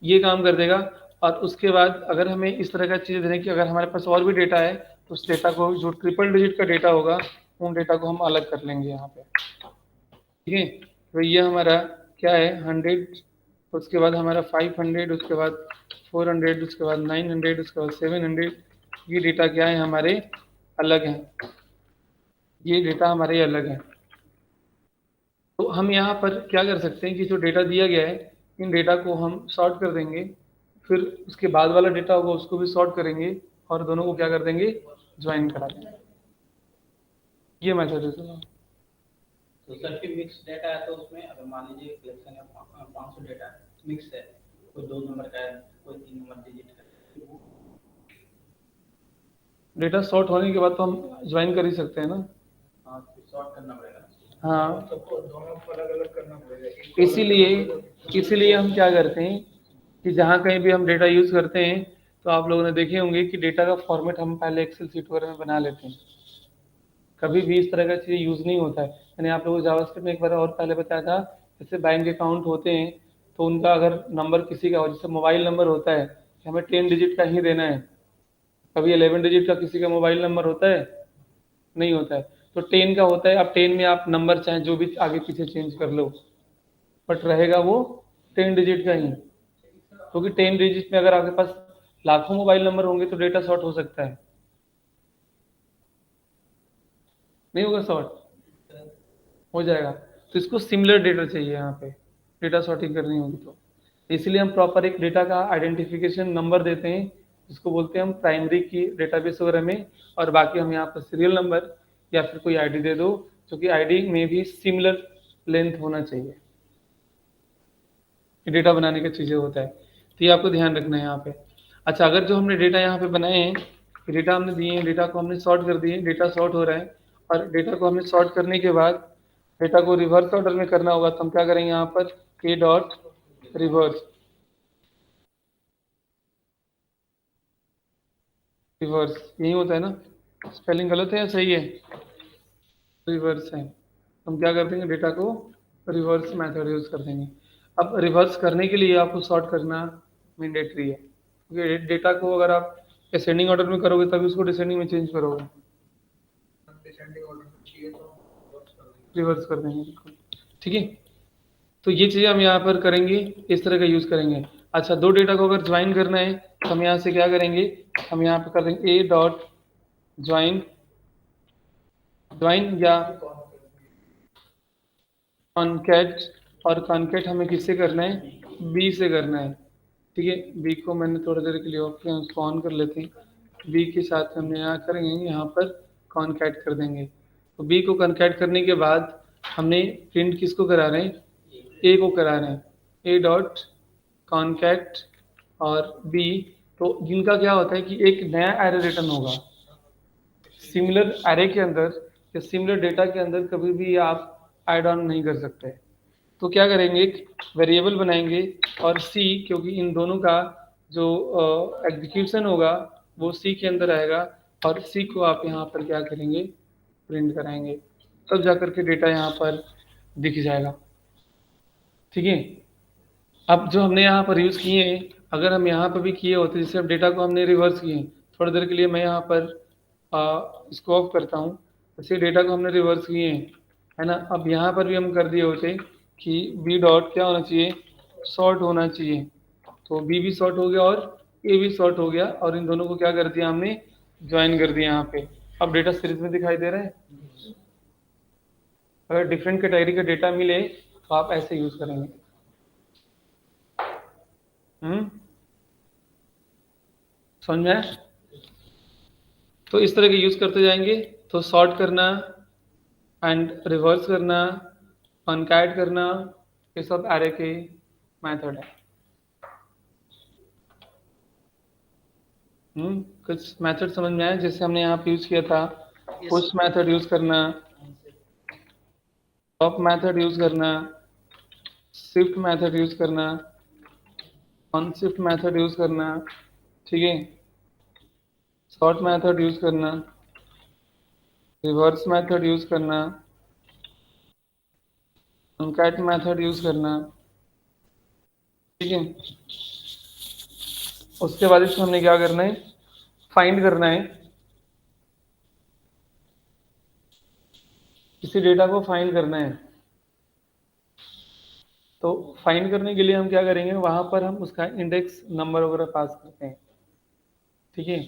ये काम कर देगा। और उसके बाद अगर हमें इस तरह का चीज़ देने की, अगर हमारे पास और भी डेटा है तो उस डेटा को, जो ट्रिपल डिजिट का डेटा होगा, उन डेटा को हम अलग कर लेंगे यहाँ पे, ठीक है। तो ये हमारा क्या है 100, उसके बाद हमारा 500, उसके बाद 400, उसके बाद 900, उसके बाद 700, ये डेटा क्या है हमारे अलग हैं, ये डेटा हमारे अलग हैं। तो हम यहाँ पर क्या कर सकते हैं कि जो डेटा दिया गया है इन डेटा को हम सॉर्ट कर देंगे, फिर उसके बाद वाला डेटा होगा उसको भी सॉर्ट करेंगे और दोनों को क्या कर देंगे, ज्वाइन करा देंगे। ये मेथड है। तो सर फिर मिक्स डेटा है तो उसमें अगर मान लीजिए कलेक्शन है 500 डेटा मिक्स है, कोई 2 नंबर का है, कोई 3 नंबर डिजिट का है, डेटा सॉर्ट होने के बाद तो हम ज्वाइन कर ही सकते हैं ना। हाँ फिर सॉर्ट करना पड़ेगा। हाँ, सबको दोनों को अलग अलग करना पड़ेगा। इसीलिए हम क्या करते हैं कि जहाँ कहीं भी हम डेटा यूज़ करते हैं तो आप लोगों ने देखे होंगे कि डेटा का फॉर्मेट हम पहले एक्सेल सीट वगैरह में बना लेते हैं। कभी भी इस तरह का चीज़ यूज़ नहीं होता है। मैंने आप लोगों को जावास्क्रिप्ट में एक बार और पहले बताया था, जैसे बैंक अकाउंट होते हैं तो उनका अगर नंबर किसी का हो, जैसे मोबाइल नंबर होता है कि हमें 10 डिजिट का ही देना है, कभी 11 डिजिट का किसी का मोबाइल नंबर होता है, नहीं होता है। तो 10 का होता है। अब 10 में आप नंबर चाहे जो भी आगे पीछे चेंज कर लो, बट रहेगा वो 10 डिजिट का ही, क्योंकि 10 डिजिट में अगर आपके पास लाखों मोबाइल नंबर होंगे तो डेटा शॉर्ट हो सकता है। नहीं होगा सॉर्ट, हो जाएगा। तो इसको सिमिलर डेटा चाहिए यहाँ पे, डेटा सॉर्टिंग करनी होगी तो इसलिए हम प्रॉपर एक डेटा का आइडेंटिफिकेशन नंबर देते हैं, जिसको बोलते हैं हम प्राइमरी की डेटाबेस वगैरह में, और बाकी हम यहाँ पर सीरियल नंबर या फिर कोई आईडी दे दो, जो कि आईडी में भी सिमिलर लेंथ होना चाहिए। डेटा बनाने का चीज़ें होता है, तो ये आपको ध्यान रखना है यहाँ पे। अच्छा, अगर जो हमने डेटा यहाँ पे बनाए हैं, डेटा हमने दिए हैं, डेटा को हमने सॉर्ट कर दिए, डेटा सॉर्ट हो रहा है, और डेटा को हमने सॉर्ट करने के बाद डेटा को रिवर्स ऑर्डर में करना होगा, तो हम क्या करेंगे यहाँ पर ए डॉट रिवर्स, रिवर्स यही होता है ना, स्पेलिंग गलत है या सही है? रिवर्स है। हम क्या कर देंगे, डेटा को रिवर्स मेथड यूज कर देंगे। अब रिवर्स करने के लिए आपको सॉर्ट करना मैंडेटरी है, क्योंकि डेटा को अगर आप असेंडिंग ऑर्डर में करोगे तभी उसको डिसेंडिंग में चेंज करोगे, डिसेंडिंग ऑर्डर में चाहिए तो रिवर्स कर देंगे बिल्कुल। ठीक है, तो ये चीज़ें हम यहाँ पर करेंगे, इस तरह का यूज करेंगे। अच्छा, दो डेटा को अगर ज्वाइन करना है तो हम यहाँ से क्या करेंगे, हम यहाँ पे कर देंगे ए डॉट ज्वाइन, ज्वाइन या कॉनकैट, और कॉनकैट हमें किससे करना है, बी से करना है। ठीक है, बी को मैंने थोड़ी देर के लिए ऑफ किया, उसको ऑन कर लेते हैं। बी के साथ हम यहाँ करेंगे, यहाँ पर कॉनकैट कर देंगे। तो बी को कॉनकैट करने के बाद हमने प्रिंट किसको करा रहे हैं, ए को करा रहे हैं, ए डॉट कॉनकैट और बी। तो जिनका क्या होता है कि एक नया एरे रिटर्न होगा, सिमिलर एरे के अंदर या सिमिलर डेटा के अंदर कभी भी आप ऐड ऑन नहीं कर सकते। तो क्या करेंगे, एक वेरिएबल बनाएंगे, और सी, क्योंकि इन दोनों का जो एग्जीक्यूशन होगा वो सी के अंदर आएगा, और सी को आप यहाँ पर क्या करेंगे, प्रिंट कराएंगे, तब जाकर के डेटा यहाँ पर दिख जाएगा। ठीक है, अब जो हमने यहाँ पर यूज़ किए हैं, अगर हम यहाँ पर भी किए होते, जैसे अब डेटा को हमने रिवर्स किए, थोड़ी देर के लिए मैं यहाँ पर इसको ऑफ करता हूँ, जैसे डेटा को हमने रिवर्स किए हैं, है ना। अब यहाँ पर भी हम कर दिए होते कि बी डॉट क्या होना चाहिए, सॉर्ट होना चाहिए, तो बी भी सॉर्ट हो गया और ए भी सॉर्ट हो गया, और इन दोनों को क्या कर दिया हमने, ज्वाइन कर दिया यहाँ पे। अब डेटा सीरीज में दिखाई दे रहा है। अगर डिफरेंट कैटेगरी का डेटा मिले तो आप ऐसे यूज करेंगे। समझ में आया? तो इस तरह के यूज करते जाएंगे, तो सॉर्ट करना एंड रिवर्स करना, कॉनकैट करना, ये सब एरे के मेथड है। कुछ मेथड समझ में आया? जैसे हमने यहाँ पे यूज किया था, पुश मेथड यूज करना, पॉप मेथड यूज करना, शिफ्ट मेथड यूज करना, अनशिफ्ट मेथड यूज करना, ठीक है, सॉर्ट मेथड यूज करना, रिवर्स मेथड यूज करना, कॉनकैट मेथड यूज करना। ठीक है, उसके बाद इसमें हमने क्या करना है, फाइंड करना है, किसी डेटा को फाइंड करना है। तो फाइंड करने के लिए हम क्या करेंगे, वहां पर हम उसका इंडेक्स नंबर वगैरह पास करते हैं। ठीक है,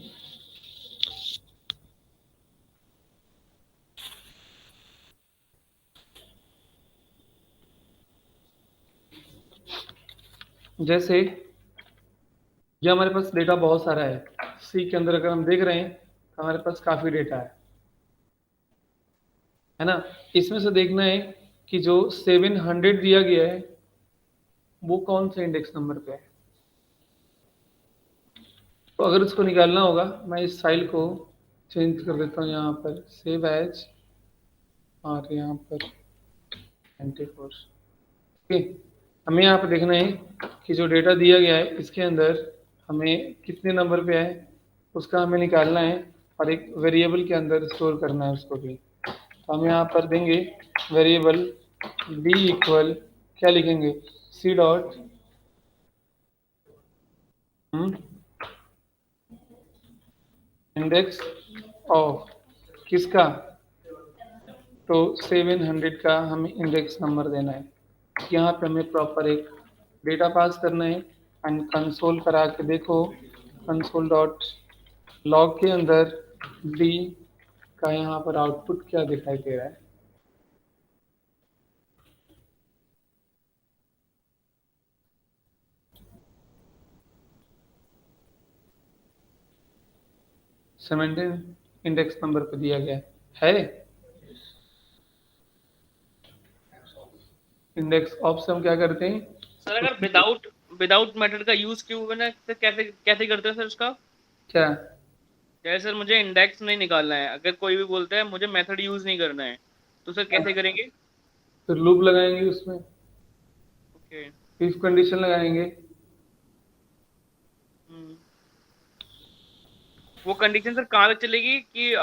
जैसे ये हमारे पास डेटा बहुत सारा है, सी के अंदर अगर हम देख रहे हैं तो हमारे पास काफी डेटा है ना। इसमें से देखना है कि जो 700 दिया गया है वो कौन से इंडेक्स नंबर पे है। तो अगर उसको निकालना होगा, मैं इस फाइल को चेंज कर देता हूँ, यहाँ पर सेव एज, और यहाँ पर 94। ठीक है, हमें यहाँ पर देखना है कि जो डेटा दिया गया है इसके अंदर हमें कितने नंबर पे है उसका हमें निकालना है, और एक वेरिएबल के अंदर स्टोर करना है उसको भी। तो हम यहाँ पर देंगे वेरिएबल b इक्वल, क्या लिखेंगे, c डॉट इंडेक्स ऑफ किसका, तो 700 का हमें इंडेक्स नंबर देना है। यहाँ पे हमें प्रॉपर एक डेटा पास करना है, एंड कंसोल करा के देखो, कंसोल डॉट लॉग के अंदर d का यहाँ पर आउटपुट क्या दिखाई दे रहा है? सेमेंटिन इंडेक्स नंबर पे दिया गया है। इंडेक्स ऑफ से हम क्या करते हैं? सर अगर विदाउट विदाउट मेथड का यूज क्यों बना, तो कैसे कैसे करते हैं सर उसका? क्या? जैसे सर मुझे इंडेक्स नहीं निकालना है, अगर कोई भी बोलता है मुझे मेथड यूज नहीं करना है, तो सर कैसे करेंगे? फिर लूप लगाएंगे, उसमें ओके। इफ कंडीशन लगाएंगे। वो कंडीशन सर कहाँ तक चलेगी कि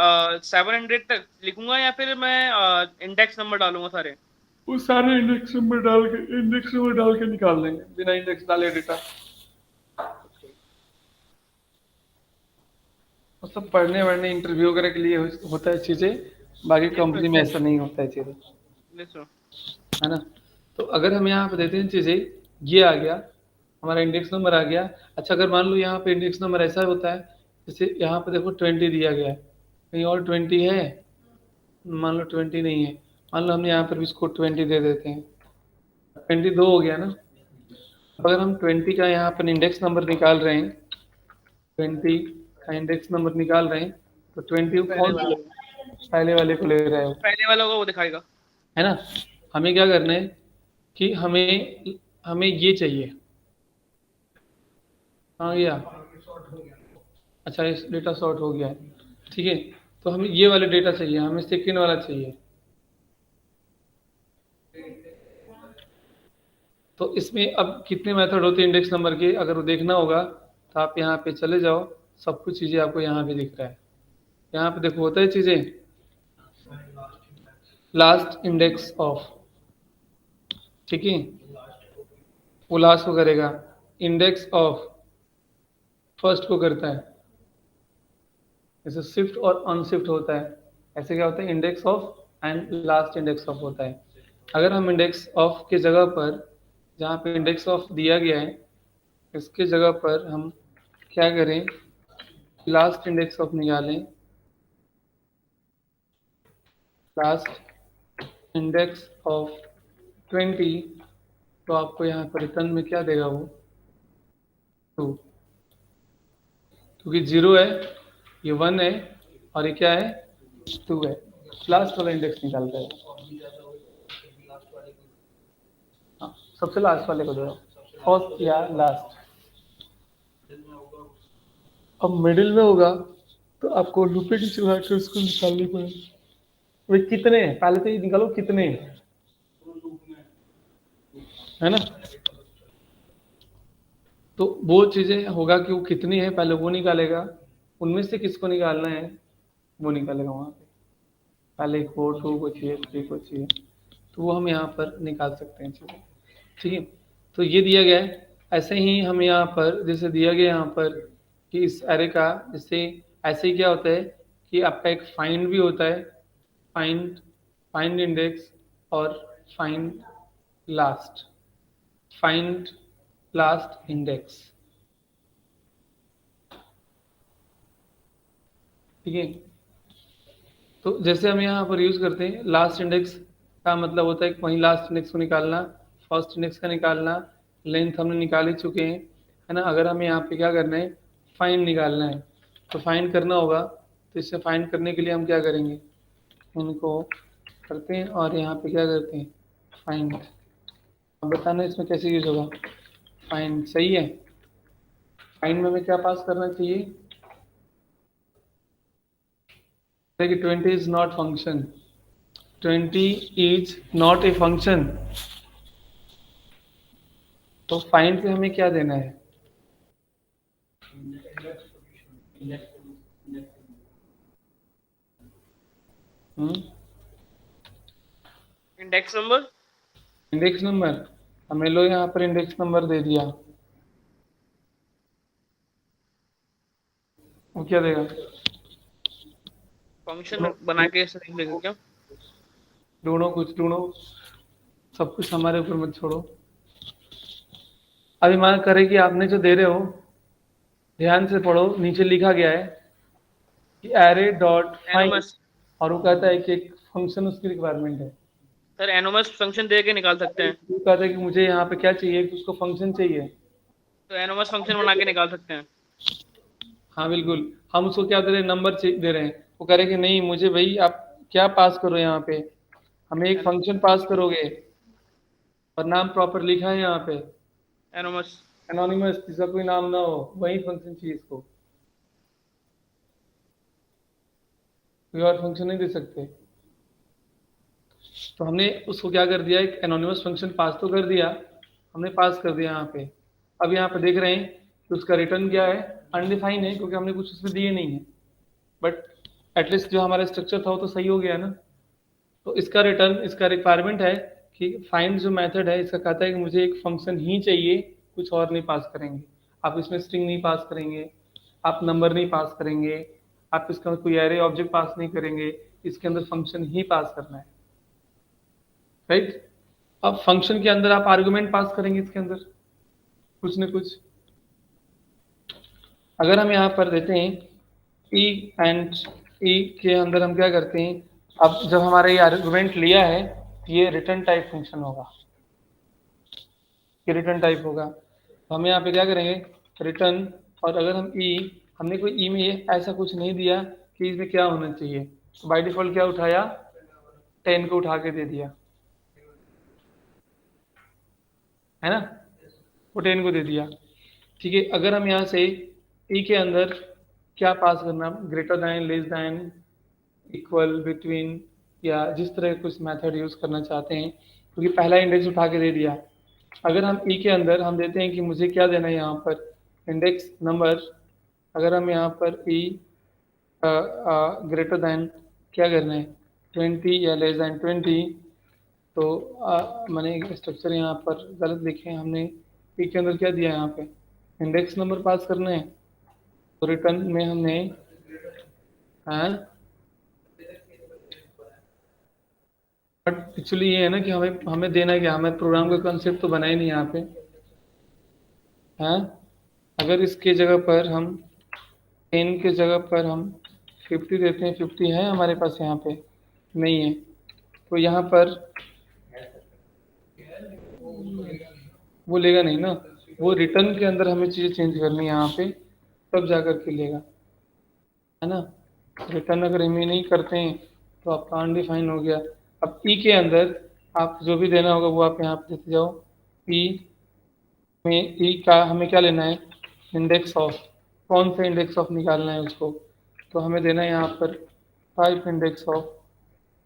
700 तक लिखूंगा, या फिर मैं इंडेक्स नंबर डालूंगा सारे? वो सारे इंडेक्स नंबर डाल के निकाल देंगे बिना इंडेक्स डाले डेटा। वो सब पढ़ने वढ़ने इंटरव्यू वगैरह के लिए होता है चीजें, बाकी कंपनी में ऐसा नहीं होता है चीजें, Yes, sir. है ना। तो अगर हम यहाँ पे देते हैं चीजें, ये आ गया हमारा इंडेक्स नंबर आ गया। अच्छा, अगर मान लो यहाँ पे इंडेक्स नंबर ऐसा होता है, जैसे यहाँ पे देखो 20 दिया गया है, कहीं और 20 है, मान लो 20 नहीं है, मान लो हमने यहाँ पर भी इसको 20 दे देते हैं, 22 हो गया ना। अगर हम 20 का यहाँ पर इंडेक्स नंबर निकाल रहे हैं, 20 का इंडेक्स नंबर निकाल रहे हैं, तो 20 कौन सा पहले वाले को ले रहे हो, पहले वाला होगा वो दिखाएगा। है ना। हमें क्या करना है कि हमें हमें ये चाहिए, हाँ गया। अच्छा, इस डेटा सॉर्ट हो गया है, ठीक है। तो हमें ये वाले डेटा चाहिए, हमें सेकेंड वाला चाहिए। तो इसमें अब कितने मेथड होते हैं इंडेक्स नंबर के, अगर वो देखना होगा तो आप यहाँ पे चले जाओ, सब कुछ चीज़ें आपको यहाँ पे दिख रहा है। यहाँ पे देखो होता है चीज़ें, लास्ट इंडेक्स ऑफ, ठीक है, वो लास्ट को करेगा। इंडेक्स ऑफ फर्स्ट को करता है, जैसे शिफ्ट और अनशिफ्ट होता है, ऐसे क्या होता है, index of and last index of होता है। अगर हम इंडेक्स ऑफ की जगह पर, जहाँ पे इंडेक्स ऑफ दिया गया है, इसके जगह पर हम क्या करें, लास्ट इंडेक्स ऑफ निकालें, लास्ट इंडेक्स ऑफ 20, तो आपको यहाँ पर रिटर्न में क्या देगा वो 2, क्योंकि 0 है, ये 1 है, और ये क्या है 2 है। लास्ट वाला इंडेक्स निकालता है, हाँ, सबसे लास्ट वाले को दो, फर्स्ट या लास्ट। अब मिडिल में होगा तो आपको लूपे की चला के उसको निकालनी पड़ेगी। वे कितने हैं, पहले तो ये निकालो कितने हैं, है ना। तो वो चीजें होगा कि वो कितनी है, पहले वो निकालेगा, उनमें से किसको निकालना है वो निकालेगा वहां पे, पहले 4 2 को चाहिए, 3 को चाहिए, तो वो हम यहाँ पर निकाल सकते हैं चीजें, ठीक है। तो ये दिया गया है। ऐसे ही हम यहाँ पर जैसे दिया गया यहाँ पर कि इस एरे का, जैसे ऐसे ही क्या होता है कि आपका एक फाइंड भी होता है, फाइंड इंडेक्स और find last, find last index, ठीक है। तो जैसे हम यहाँ पर यूज करते हैं, लास्ट इंडेक्स का मतलब होता है कि वहीं लास्ट इंडेक्स को निकालना, फर्स्ट इंडेक्स का निकालना, लेंथ हमने निकाल ही चुके हैं, है ना। अगर हमें यहाँ पे क्या करना है, फाइंड निकालना है, तो फाइंड करना होगा, तो इससे फाइंड करने के लिए हम क्या करेंगे, इनको करते हैं और यहाँ पे क्या करते हैं, फाइंड। अब बताना इसमें कैसे यूज होगा, फाइंड, सही है। फाइंड में हमें क्या पास करना चाहिए कि 20 is not function, 20 is not a function, तो फाइंड पे हमें क्या देना है, इंडेक्स नंबर। Index number. हमें लो यहाँ पर इंडेक्स नंबर दे दिया, वो क्या देगा, फंक्शन बना के ऐसे लिख देगा क्या? ढूंढो कुछ ढूंढो, सब कुछ हमारे ऊपर मत छोड़ो। अभी मान करे कि आपने जो दे रहे हो, ध्यान से पढ़ो, नीचे लिखा गया है कि एरे डॉट फाइंड, एनोमस। और वो कहता है कि एक फंक्शन उसकी रिक्वायरमेंट है। सर एनोमस फंक्शन दे के निकाल सकते हैं, वो कहता है कि मुझे यहाँ पे क्या चाहिए, कि उसको फंक्शन चाहिए। तो एनोमस फंक्शन बना के निकाल सकते हैं। हाँ बिल्कुल, हम उसको क्या दे रहे हैं, नंबर दे रहे हैं। वो कह रहे हैं कि नहीं, मुझे भाई आप क्या पास करो यहाँ पे, हमें एक फंक्शन पास करोगे और नाम प्रॉपर लिखा है यहाँ पे, एनोमस। एनोनिमस, जिसका कोई नाम ना हो, वही फंक्शन चाहिए इसको, कोई और फंक्शन नहीं दे सकते। तो हमने उसको क्या कर दिया, एक एनोनिमस फंक्शन पास तो कर दिया, हमने पास कर दिया यहाँ पे। अब यहाँ पे देख रहे हैं कि उसका रिटर्न क्या है, अनडिफाइन है, क्योंकि हमने कुछ उसमें दिए नहीं है। बट एटलीस्ट जो हमारा स्ट्रक्चर था वो तो सही हो गया ना। तो इसका रिटर्न, इसका रिक्वायरमेंट है कि फाइंड जो मेथड है इसका कहता है कि मुझे एक फंक्शन ही चाहिए, कुछ और नहीं पास करेंगे। आप इसमें स्ट्रिंग नहीं पास करेंगे, आप नंबर नहीं पास करेंगे, आप इसका कोई एरे ऑब्जेक्ट पास नहीं करेंगे, इसके अंदर फंक्शन ही पास करना है, राइट। अब फंक्शन के अंदर आप आर्गुमेंट पास करेंगे, इसके अंदर कुछ न कुछ। अगर हम यहाँ पर देते हैं ई एंड ई के अंदर हम क्या करते हैं, अब जब हमारा ये आर्गुमेंट लिया है, ये रिटर्न टाइप फंक्शन होगा, ये रिटर्न टाइप होगा। तो हम यहाँ पे क्या करेंगे, रिटर्न, और अगर हम ई, हमने कोई ई में ये ऐसा कुछ नहीं दिया कि इसमें क्या होना चाहिए, तो बाय डिफॉल्ट क्या उठाया, 10 को उठा के दे दिया, है ना, वो 10 को दे दिया। ठीक है, अगर हम यहाँ से ई के अंदर क्या पास करना, greater than, less than, equal, between, या जिस तरह का कुछ मेथड यूज करना चाहते हैं, क्योंकि पहला इंडेक्स उठा के दे दिया। अगर हम ई के अंदर हम देते हैं कि मुझे क्या देना है यहाँ पर, इंडेक्स नंबर, अगर हम यहाँ पर ई ग्रेटर दैन क्या करना है, 20 या लेस दैन 20, तो मैंने स्ट्रक्चर यहाँ पर गलत लिखे हैं हमने। ई के अंदर क्या दिया है यहाँ पे, इंडेक्स नंबर पास करना है, तो रिटर्न में हमने, हाँ, बट एक्चुअली ये है ना कि हमें हमें देना है, क्या हमें प्रोग्राम का कंसेप्ट तो बना ही नहीं यहाँ पे, हाँ। अगर इसके जगह पर हम 10 के जगह पर हम 50 देते हैं, 50 है हमारे पास यहाँ पे, नहीं है, तो यहाँ पर वो लेगा नहीं ना, वो रिटर्न के अंदर हमें चीज़ें चेंज करनी है यहाँ पे, तब जा कर के लेगा, है ना। रिटर्न अगर हम ये नहीं करते हैं तो आपका अनडिफाइन हो गया। अब ई के अंदर आप जो भी देना होगा वो आप यहाँ पे देते जाओ। ई में ई का हमें क्या लेना है, इंडेक्स ऑफ, कौन सा इंडेक्स ऑफ निकालना है उसको, तो हमें देना है यहाँ पर टाइप इंडेक्स ऑफ।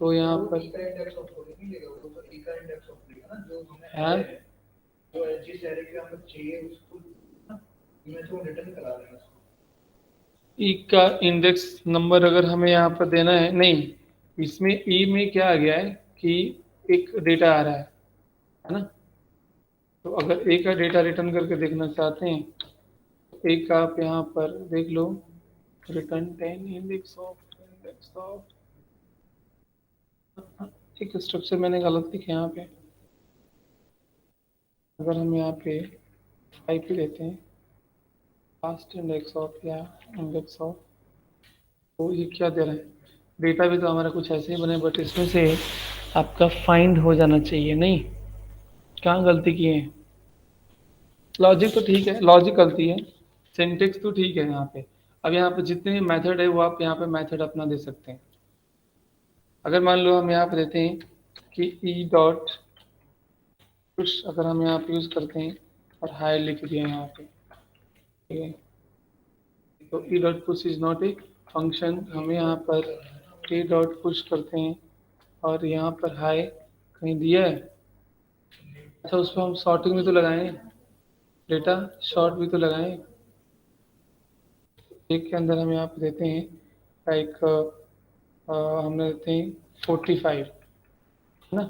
तो यहाँ वो पर ई का इंडेक्स ऑफ थोड़ी नहीं लेगा, वो तो ई का इंडेक्स ऑफ लेगा ना, जो हमने हाँ, array है, जो जिस एरे के हमें चाहिए उसको ना, इमेज को रिटर्न करा देना उसको। ई का इंडेक्स नंबर अगर हमें यहाँ पर देना है, नहीं, इसमें ई में क्या आ गया है कि एक डेटा आ रहा है ना। तो अगर ए का डेटा रिटर्न करके देखना चाहते हैं, तो एक आप यहाँ पर देख लो, रिटर्न 10 इंडेक्स ऑफ, एक स्ट्रक्चर मैंने गलत लिखा है यहाँ पे। अगर हम यहाँ पे 5 पे देते हैं, फास्ट इंडेक्स ऑफ या इंडेक्स ऑफ, तो ये क्या दे रहा है, डेटा भी तो हमारा कुछ ऐसे ही बने, बट इसमें से आपका फाइंड हो जाना चाहिए, नहीं, कहाँ गलती किए हैं। लॉजिक तो ठीक है, लॉजिक गलती है, सिंटेक्स तो ठीक है यहाँ पे। अब यहाँ पे जितने मेथड है वो आप यहाँ पे मेथड अपना दे सकते हैं। अगर मान लो हम यहाँ पे देते हैं कि ई डॉट पुश, अगर हम यहाँ पे यूज करते हैं और हाई लिख दिया यहाँ पे, ठीक है, तो E dot push is not a function, हमें यहाँ पर ई डॉट पुश करते हैं और यहाँ पर हाई कहीं दिया है, अच्छा उस पर हम शॉर्टिंग भी तो लगाएं, डेटा शॉर्ट भी तो लगाएं। एक के अंदर हम यहाँ पे देते हैं लाइक, हमने देते हैं 45, है ना,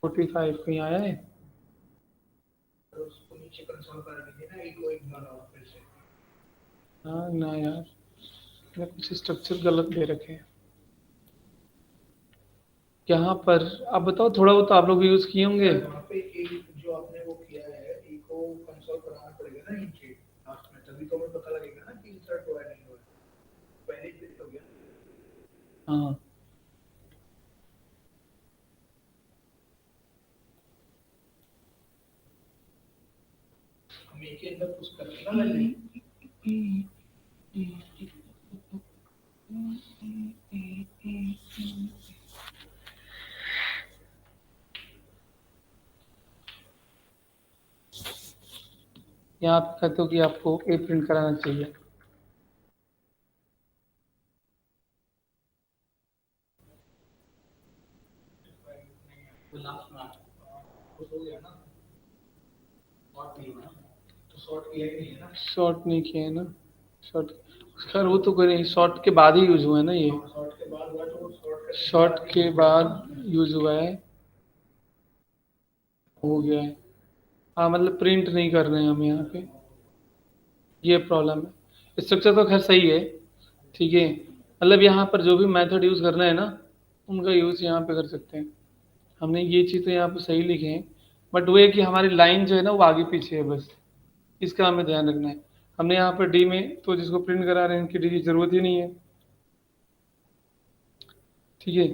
45 कहीं आया है, और उसको नीचे कंसोल कर दीजिए ना, ई को इग्नोर और फिर से। हाँ ना यार, मैंने कुछ स्ट्रक्चर गलत दे रखे हैं यहाँ पर। अब बताओ, थोड़ा बहुत तो आप लोग भी यूज़ किए होंगे। वहाँ पे एक जो आपने वो किया है, ई को कंसोल कराना पड़ेगा ना नीचे लास्ट में, तभी तो हमें पता लगेगा ना कि इंसर्ट हुआ है नहीं हुआ है। पहले ही फिट हो गया। हाँ हम एक के अंदर पुश करते हैं ना वैल्यू। यहाँ आप कहते हो कि आपको ए प्रिंट कराना चाहिए। वो लास्ट में पुश हो गया ना, शॉर्ट नहीं हुआ ना, तो शॉर्ट किया ही नहीं है ना। शॉर्ट नहीं किया है ना, शॉर्ट खैर वो तो कोई नहीं, शॉर्ट के बाद ही यूज हुआ है ना ये, शॉर्ट के बाद हुआ तो शॉर्ट के बाद यूज हुआ है, हो गया है। हाँ मतलब प्रिंट नहीं कर रहे हैं हम यहाँ पे, ये प्रॉब्लम है। स्ट्रक्चर तो खैर सही है, ठीक है। मतलब यहाँ पर जो भी मेथड यूज़ करना है ना, उनका यूज़ यहाँ पे कर सकते हैं। हमने ये चीज़ तो यहाँ पे सही लिखे हैं, बट वो है कि हमारी लाइन जो है ना वो आगे पीछे है बस, इसका हमें ध्यान रखना है। हमने यहाँ पर डी में तो जिसको प्रिंट करा रहे हैं उनकी डी की ज़रूरत ही नहीं है, ठीक है।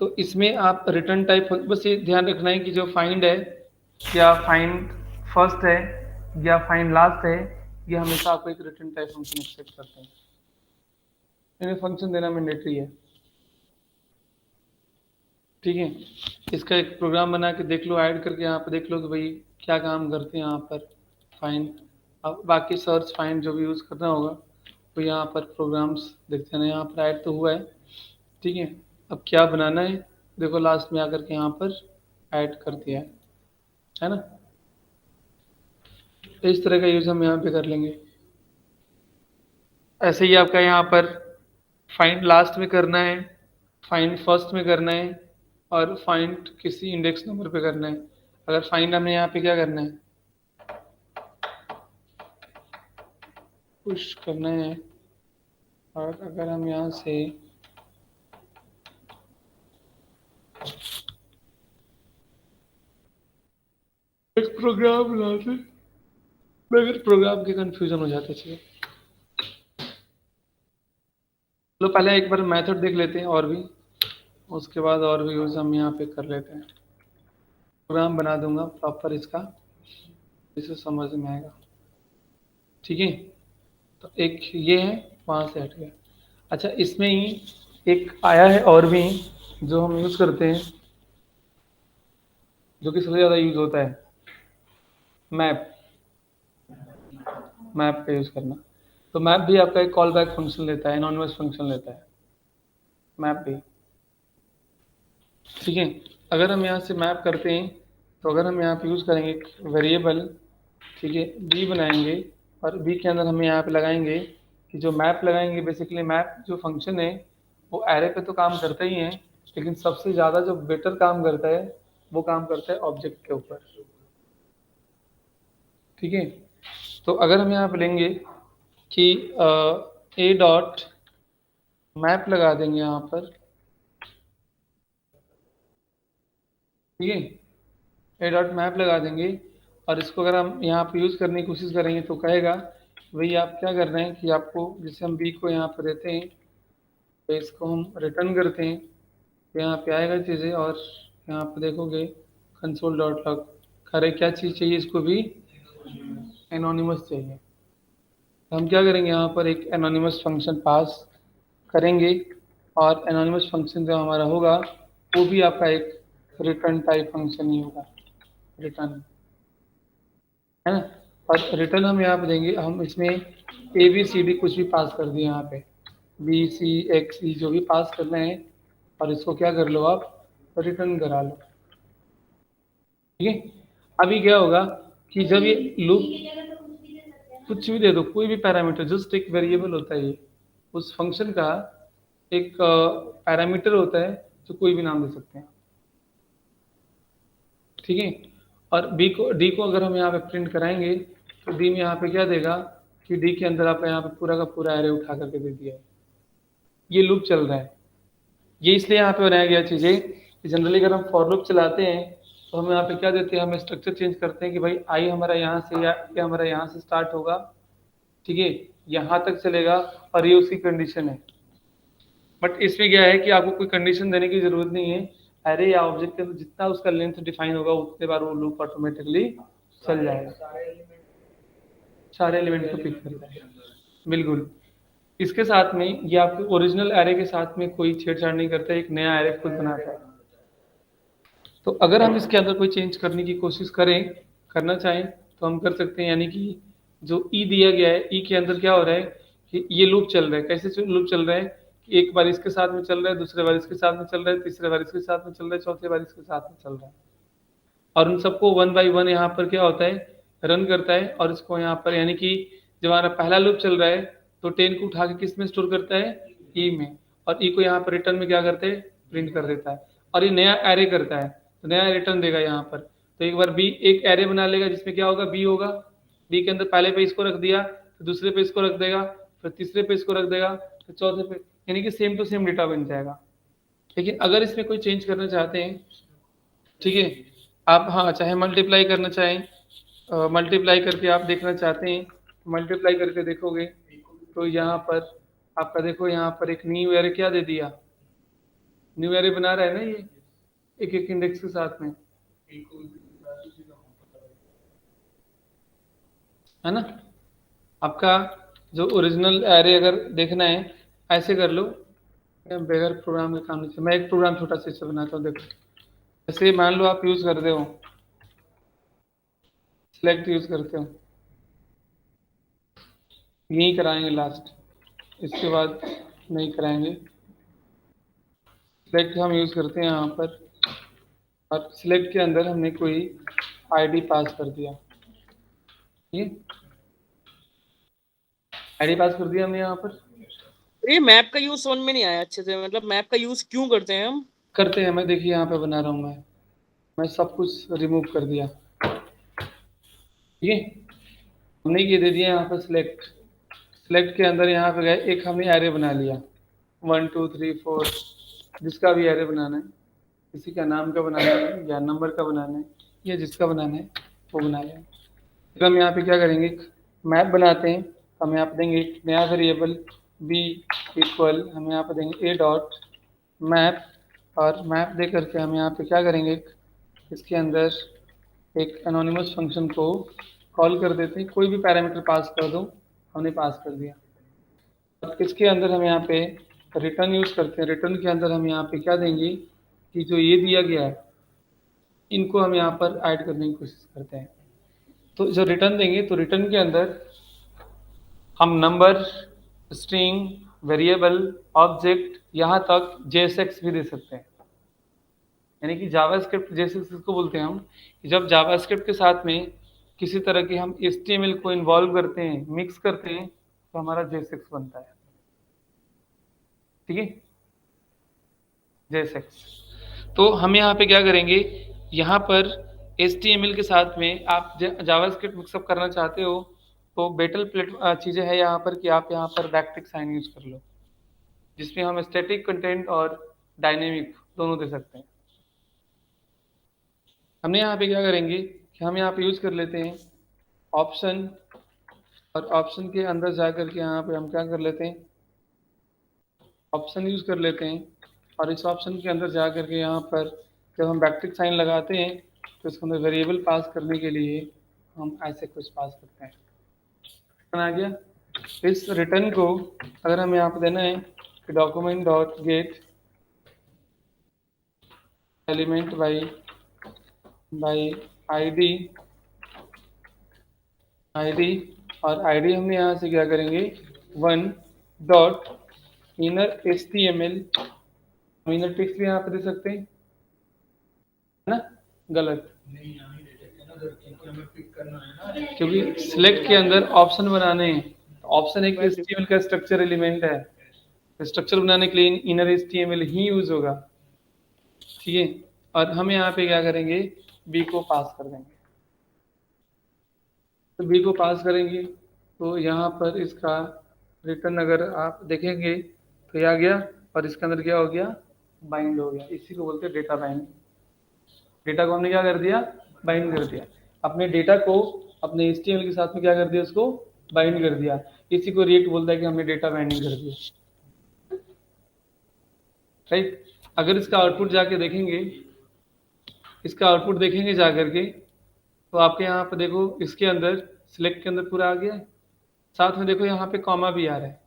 तो इसमें आप रिटर्न टाइप बस ये ध्यान रखना है कि जो फाइंड है या फाइंड फर्स्ट है या फाइंड लास्ट है, ये हमेशा आपको एक रिटर्न टाइप फंक्शन एक्सपेक्ट करते हैं। इन्हें फंक्शन देना मैंडेटरी है, ठीक है। इसका एक प्रोग्राम बना के देख लो, ऐड करके यहाँ पर देख लो कि भाई क्या काम करते हैं यहाँ पर फाइंड। अब बाकी सर्च फाइंड जो भी यूज़ करना होगा तो यहाँ पर प्रोग्राम्स देखते हैं ना, यहाँ पर ऐड तो हुआ है, ठीक है। अब क्या बनाना है देखो, लास्ट में आकर के यहाँ पर ऐड कर दिया है ना। इस तरह का यूज़ हम यहाँ पे कर लेंगे। ऐसे ही आपका यहाँ पर फाइंड लास्ट में करना है, फाइंड फर्स्ट में करना है, और फाइंड किसी इंडेक्स नंबर पे करना है। अगर फाइंड हमने यहाँ पे क्या करना है, पुश करना है, और अगर हम यहाँ से एक प्रोग्राम बनाते, मगर प्रोग्राम के कंफ्यूजन हो जाते चाहिए। चलो पहले एक बार मेथड देख लेते हैं और भी, उसके बाद और भी यूज़ हम यहाँ पे कर लेते हैं। प्रोग्राम बना दूंगा प्रॉपर इसका, इसे समझ में आएगा, ठीक है। तो एक ये है, वहाँ से हट गया। अच्छा इसमें ही एक आया है और भी जो हम यूज़ करते हैं, जो कि सबसे ज़्यादा यूज़ होता है, मैप। मैप का यूज़ करना, तो मैप भी आपका एक कॉल बैक फंक्शन लेता है, एनोनिमस फंक्शन लेता है मैप भी, ठीक है। अगर हम यहाँ से मैप करते हैं तो अगर हम यहाँ पे यूज़ करेंगे वेरिएबल, ठीक है, बी बनाएंगे, और बी के अंदर हम यहाँ पे लगाएंगे कि जो मैप लगाएंगे, बेसिकली मैप जो फंक्शन है वो एरे पे तो काम करता ही है, लेकिन सबसे ज़्यादा जो बेटर काम करता है वो काम करता है ऑब्जेक्ट के ऊपर, ठीक है। तो अगर हम यहाँ पे लेंगे कि ए डॉट मैप लगा देंगे यहाँ पर, ठीक है, ए डॉट मैप लगा देंगे, और इसको अगर हम यहाँ पे यूज़ करने की कोशिश करेंगे तो कहेगा भाई आप क्या कर रहे हैं कि आपको, जैसे हम बी को यहाँ पर देते हैं तो इसको हम रिटर्न करते हैं, तो यहाँ पे आएगा चीज़ें, और यहाँ पे देखोगे कंसोल डॉट लॉग, अरे क्या चीज़ चाहिए इसको भी, एनोनिमस चाहिए। तो हम क्या करेंगे, यहाँ पर एक एनोनिमस फंक्शन पास करेंगे, और एनोनिमस फंक्शन जो हमारा होगा वो भी आपका एक रिटर्न टाइप फंक्शन ही होगा, रिटर्न, है ना। और रिटर्न हम यहाँ पे देंगे, हम इसमें ए बी सी डी कुछ भी पास कर दिए यहाँ पे, बी सी एक्स ई जो भी पास करना है, और इसको क्या कर लो आप, रिटर्न करा लो, ठीक है। अभी क्या होगा कि जब ये लूप, कुछ भी दे दो, कोई भी पैरामीटर, जस्ट एक वेरिएबल होता है ये, उस फंक्शन का एक पैरामीटर होता है जो कोई भी नाम दे सकते हैं, ठीक है। और बी को, डी को अगर हम यहाँ पे प्रिंट कराएंगे तो डी में यहाँ पे क्या देगा कि डी के अंदर आप यहाँ पे पूरा का पूरा एरे उठा करके दे दिया है। ये लूप चल रहा है, ये इसलिए यहाँ पे बनाया गया चीज़ें कि जनरली अगर हम फॉर लूप चलाते हैं तो हम यहाँ पे क्या देते हैं, हम स्ट्रक्चर चेंज करते हैं कि भाई आई हमारा यहाँ से, या ये हमारा यहाँ से स्टार्ट होगा, ठीक है, यहाँ तक चलेगा, और ये उसकी कंडीशन है, बट इसमें क्या है कि आपको कोई कंडीशन देने की जरूरत नहीं है। एरे या ऑब्जेक्ट के अंदर जितना उसका लेंथ डिफाइन होगा उतने बार वो लूप ऑटोमेटिकली चल जाएगा, सारे एलिमेंट को पिक करता है। बिल्कुल। इसके साथ में ये आपके ओरिजिनल एरे के साथ में कोई छेड़छाड़ नहीं करता है, एक नया एरे खुद बनाता है। तो अगर हम इसके अंदर कोई चेंज करने की कोशिश करें, करना चाहें तो हम कर सकते हैं। यानी कि जो ई दिया गया है, ई के अंदर क्या हो रहा है कि ये लूप चल रहा है। कैसे लूप चल रहा है कि एक बार इसके साथ में चल रहा है, दूसरे बार इसके साथ में चल रहा है, तीसरे बार इसके साथ में चल रहा है, चौथे बार इसके साथ में चल रहा है। और उन सबको 1 बाई 1 यहाँ पर क्या होता है, रन करता है। और इसको यहाँ पर यानी कि जब हमारा पहला लूप चल रहा है तो 10 को उठा के किस में स्टोर करता है, ई में, और ई को यहाँ पर रिटर्न में क्या करते हैं, प्रिंट कर देता है। और ये नया एरे करता है तो नया रिटर्न देगा यहाँ पर। तो एक बार बी एक एरे बना लेगा जिसमें क्या होगा, बी होगा। बी के अंदर पहले पे इसको रख दिया, फिर दूसरे पे इसको रख देगा, फिर तीसरे पे इसको रख देगा, फिर चौथे पे, यानी कि सेम टू सेम डेटा बन जाएगा। लेकिन अगर इसमें कोई चेंज करना चाहते हैं, ठीक है, आप हाँ चाहे मल्टीप्लाई करना चाहें, मल्टीप्लाई करके आप देखना चाहते हैं, मल्टीप्लाई करके देखोगे तो यहाँ पर आपका देखो, यहाँ पर एक न्यू एरे क्या दे दिया, न्यू एरे बना रहा है ना ये एक एक इंडेक्स के साथ में, है ना। आपका जो ओरिजिनल एरे अगर देखना है ऐसे कर लो, बगैर प्रोग्राम के काम नहीं। मैं एक प्रोग्राम छोटा सा इससे बनाता हूँ। देखो जैसे मान लो आप यूज करते हो सिलेक्ट, यूज करते हो, नहीं कराएंगे लास्ट, इसके बाद नहीं कराएंगे। सिलेक्ट हम यूज करते हैं यहाँ पर, और सिलेक्ट के अंदर हमने कोई आईडी पास कर दिया, ये आईडी पास कर दिया हमने यहाँ पर। ये मैप का यूज समझ में नहीं आया अच्छे से, मतलब मैप का यूज क्यों करते हैं हम? करते हैं, मैं देखिए यहाँ पे बना रहा हूँ, मैं सब कुछ रिमूव कर दिया, ठीक है। हमने ये दे दिया यहाँ पर सिलेक्ट, सिलेक्ट के अंदर यहाँ पे गए, एक हमने एरे बना लिया 1 2 3 4, जिसका भी एरे बनाना है, किसी का नाम का बनाना है या नंबर का बनाना है या जिसका बनाना है वो बना लें। फिर हम यहाँ पे क्या करेंगे, मैप बनाते हैं। हम यहाँ पे देंगे एक नया वेरिएबल बी इक्वल, हम यहाँ पे देंगे ए डॉट मैप, और मैप दे करके हम यहाँ पे क्या करेंगे, इसके अंदर एक एनोनिमस फंक्शन को कॉल कर देते हैं। कोई भी पैरामीटर पास कर दो, हमने पास कर दिया। अब इसके अंदर हम यहाँ पे रिटर्न यूज करते हैं। रिटर्न के अंदर हम यहाँ पे क्या देंगे कि जो ये दिया गया है इनको हम यहाँ पर ऐड करने की कोशिश करते हैं। तो जो रिटर्न देंगे तो रिटर्न के अंदर हम नंबर, स्ट्रिंग, वेरिएबल, ऑब्जेक्ट, यहाँ तक JSX भी दे सकते हैं। यानी कि जावास्क्रिप्ट JSX इसको बोलते हैं हम, कि जब जावास्क्रिप्ट के साथ में किसी तरह के हम HTML को इन्वॉल्व करते हैं, मिक्स करते हैं, तो हमारा JSX बनता है, ठीक है, JSX। तो हम यहाँ पे क्या करेंगे, यहाँ पर HTML के साथ में आप जावास्क्रिप्ट मिक्सअप करना चाहते हो तो बेटर चीज़ें है यहाँ पर कि आप यहाँ पर बैकटिक साइन यूज कर लो, जिसमें हम स्टैटिक कंटेंट और डायनेमिक दोनों दे सकते हैं। हमने यहाँ पे क्या करेंगे कि हम यहाँ पे यूज कर लेते हैं ऑप्शन, और ऑप्शन के अंदर जा कर के यहाँ पे हम क्या कर लेते हैं, ऑप्शन यूज कर लेते हैं। और इस ऑप्शन के अंदर जा कर के यहाँ पर जब हम बैकटिक साइन लगाते हैं तो इसके अंदर वेरिएबल पास करने के लिए हम ऐसे कुछ पास करते हैं। आ गया। इस रिटर्न को अगर हमें यहाँ पे देना है कि document dot gate element by ID, और आईडी हमने यहाँ से क्या करेंगे 1 डॉट इनर HTML, हम इनर टेक्स्ट भी यहाँ पे दे सकते हैं, है ना, गलत नहीं यहाँ ही दे देते हैं ना सर, क्योंकि हमें पिक करना है ना, क्योंकि सिलेक्ट के अंदर ऑप्शन बनाने हैं। ऑप्शन एक HTML का स्ट्रक्चर एलिमेंट है, स्ट्रक्चर बनाने के लिए इनर HTML ही यूज होगा, ठीक है। और हम यहाँ पे क्या करेंगे, बी को पास कर देंगे। तो बी को पास करेंगे तो यहाँ पर इसका रिटर्न अगर आप देखेंगे तो ये आ गया, और इसके अंदर क्या हो गया, बाइंड हो गया। इसी को बोलते हैं डेटा बाइंड। डेटा को हमने क्या कर दिया, बाइंड कर दिया। अपने डेटा को अपने HTML के साथ में क्या कर दिया, उसको बाइंड कर दिया। इसी को रिएक्ट बोलता है कि हमने डेटा बाइंडिंग कर दिया। राइट। अगर इसका आउटपुट जाके देखेंगे, इसका आउटपुट देखेंगे जा करके, तो आपके यहाँ पे देखो इसके अंदर सिलेक्ट के अंदर पूरा आ गया है। साथ में देखो यहाँ पे कॉमा भी आ रहा है,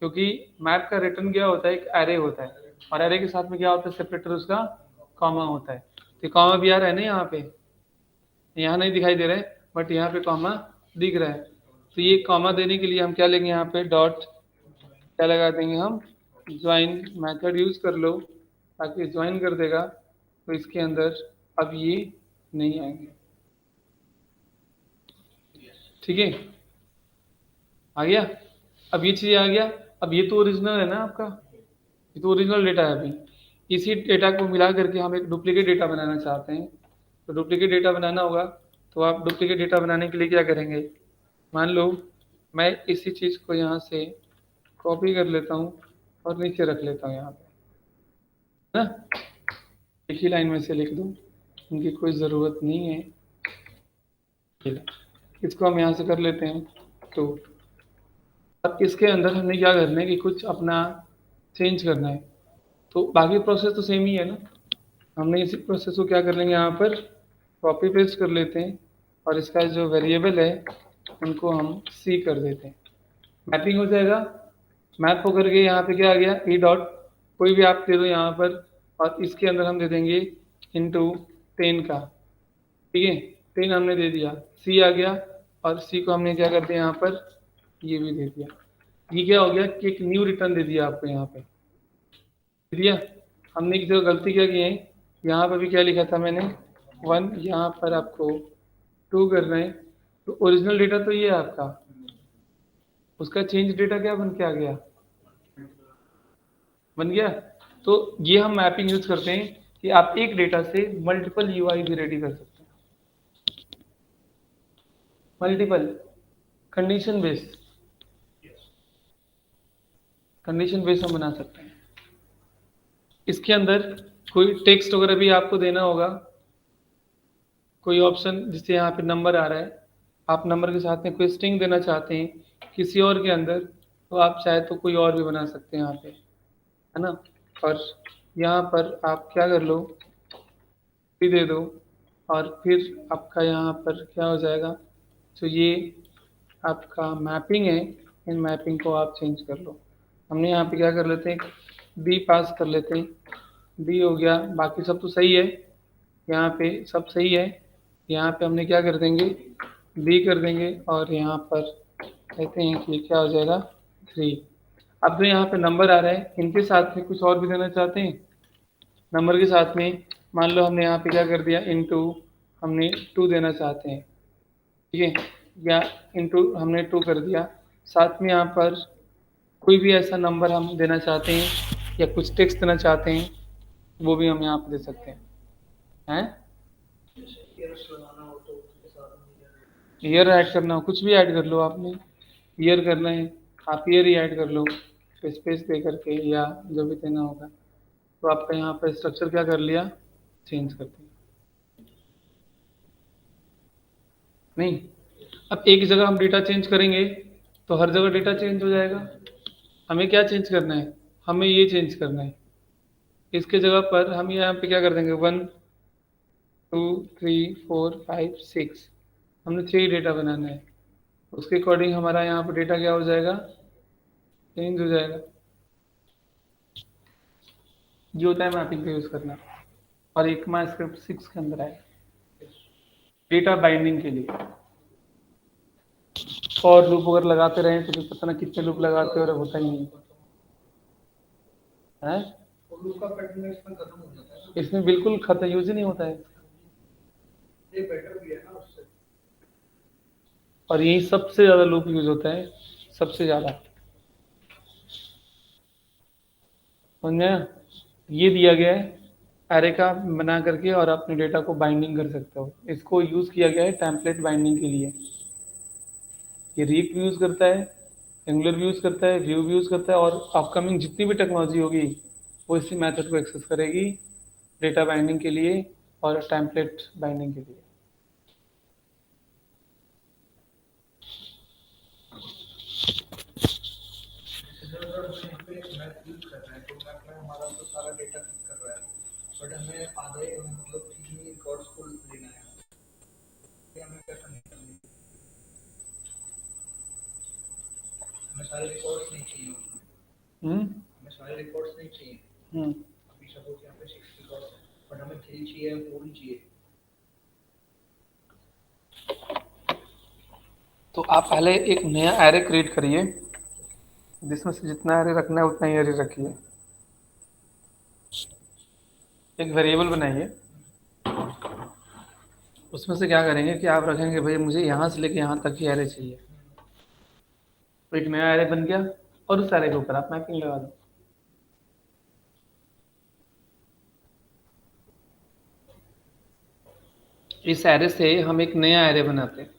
क्योंकि मैप का रिटर्न क्या होता है, एक एरे होता है, और एरे के साथ में क्या होता है, सेपरेटर उसका कॉमा होता है। तो कॉमा भी आ रहा है ना यहाँ पे, यहाँ नहीं दिखाई दे रहा है बट यहाँ पे कॉमा दिख रहा है। तो ये कॉमा देने के लिए हम क्या लेंगे, यहाँ पे डॉट क्या लगा देंगे हम, ज्वाइन मेथड यूज कर लो, ताकि ज्वाइन कर देगा तो इसके अंदर अब ये नहीं आएंगे। ठीक है, आ गया। अब ये चीज आ गया। अब ये तो ओरिजिनल है ना आपका, ये तो ओरिजिनल डेटा है। अभी इसी डेटा को मिला करके हम एक डुप्लीकेट डेटा बनाना चाहते हैं। तो डुप्लीकेट डेटा बनाना होगा, तो आप डुप्लीकेट डेटा बनाने के लिए क्या करेंगे, मान लो मैं इसी चीज को यहाँ से कॉपी कर लेता हूँ और नीचे रख लेता हूँ यहाँ पे, है ना, एक ही लाइन में से लिख दूँ, इनकी कोई ज़रूरत नहीं है। इसको हम यहाँ से कर लेते हैं। तो अब इसके अंदर हमने क्या करना है कि कुछ अपना चेंज करना है। तो बाकी प्रोसेस तो सेम ही है ना, हमने इसी प्रोसेस को क्या कर लेंगे, यहाँ पर कॉपी पेस्ट कर लेते हैं, और इसका जो वेरिएबल है उनको हम सी कर देते हैं। मैपिंग हो जाएगा। मैप होकर के यहाँ पे क्या आ गया, ई डॉट कोई भी आप दे दो यहाँ पर, और इसके अंदर हम दे देंगे इंटू 10 का। ठीक है, 10 हमने दे दिया, सी आ गया, और सी को हमने क्या कर दिया यहाँ पर, ये भी दे दिया। ये क्या हो गया कि एक न्यू रिटर्न दे दिया आपको यहाँ पे, दे दिया। हमने एक जगह गलती क्या की है, यहाँ पर भी क्या लिखा था मैंने 1, यहाँ पर आपको 2 करना है। तो ओरिजिनल डेटा तो ये है आपका, उसका चेंज डेटा क्या बन के आ गया, बन गया। तो ये हम मैपिंग यूज करते हैं कि आप एक डेटा से मल्टीपल यूआई भी रेडी कर सकते हैं, multiple condition based, condition based हम बना सकते हैं। इसके अंदर कोई टेक्स्ट वगैरह भी आपको देना होगा, कोई ऑप्शन, जिससे यहाँ पे नंबर आ रहा है, आप नंबर के साथ में कोई स्ट्रिंग देना चाहते हैं किसी और के अंदर, तो आप चाहे तो कोई और भी बना सकते हैं यहाँ पे, है ना। और यहाँ पर आप क्या कर लो, भी दे दो, और फिर आपका यहाँ पर क्या हो जाएगा, तो ये आपका मैपिंग है, इन मैपिंग को आप चेंज कर लो। हमने यहाँ पे क्या कर लेते हैं, बी पास कर लेते हैं, बी हो गया, बाकी सब तो सही है, यहाँ पे सब सही है। यहाँ पे हमने क्या कर देंगे, बी कर देंगे, और यहाँ पर कहते हैं कि क्या हो जाएगा 3। अब जो यहाँ पे नंबर आ रहा है, इनके साथ में कुछ और भी देना चाहते हैं, नंबर के साथ में मान लो हमने यहाँ पे क्या कर दिया, इंटू हमने 2 देना चाहते हैं, ठीक है, या इंटू हमने 2 कर दिया। साथ में यहाँ पर कोई भी ऐसा नंबर हम देना चाहते हैं या कुछ टेक्स्ट देना चाहते हैं, वो भी हम यहाँ पे दे सकते हैं। ईयर्स लगाना हो तो उसके साथ में ईयर ऐड करना हो, कुछ भी ऐड कर लो, आपने ईयर करना है आप ईयर ही ऐड कर लो, स्पेस दे करके, या जो भी देना होगा। तो आपका यहाँ पर स्ट्रक्चर क्या कर लिया, चेंज कर दिया। नहीं, अब एक जगह हम डेटा चेंज करेंगे तो हर जगह डेटा चेंज हो जाएगा। हमें क्या चेंज करना है, हमें ये चेंज करना है। इसके जगह पर हम यहाँ पे क्या कर देंगे, 1 2 3 4 5 6, हमने 6 डेटा बनाना है। उसके अकॉर्डिंग हमारा यहाँ पर डेटा क्या हो जाएगा, चेंज हो जाएगा। ये होता है मैपिंग का यूज करना। और एक स्क्रिप्ट 6 के अंदर है डेटा बाइंडिंग के लिए। और लूप अगर लगाते रहे तो फिर पता ना कितने लूप लगाते हो और होता ही नहीं है। और लूप का पैटर्न इसमें खत्म हो जाता है ना, इसमें बिल्कुल खत्म, यूज ही नहीं होता है। ये बेटर भी है ना उससे। और यही सबसे ज्यादा लूप यूज होता है, सबसे ज्यादा। समझे, ये दिया गया है एरे का बना करके, और अपने डेटा को बाइंडिंग कर सकते हो। इसको यूज किया गया है टेम्पलेट बाइंडिंग के लिए। ये रीप यूज करता है, एंगुलर भी यूज करता है, व्यू भी यूज करता है, और अपकमिंग जितनी भी टेक्नोलॉजी होगी वो इसी मेथड को एक्सेस करेगी डेटा बाइंडिंग के लिए और टेम्पलेट बाइंडिंग के लिए। अगर हम पे मैथ यूज कर रहे हैं तो मैथ में हमारा तो सारे रिकॉर्ड्स नहीं चाहिए उसमें, हम्म हमें सारे रिकॉर्ड्स नहीं चाहिए। हम्म अभी सपोज यहाँ पे 6 रिकॉर्ड्स हैं, बट हमें 3 चाहिए, 4 ही चाहिए। तो आप पहले एक नया एरे क्रिएट करिए, जिसमें से जितना एरे रखना है उतना ही एरे रखिए। एक वेरिएबल बनाइए, उसमें से क्या करेंगे कि आप रखेंगे भाई मुझे यहाँ से लेके यहाँ तक ही एरे चाहिए। तो एक नया एरे बन गया और उस एरे के ऊपर आप मैपिंग लगा दो। इस एरे से हम एक नया एरे बनाते हैं।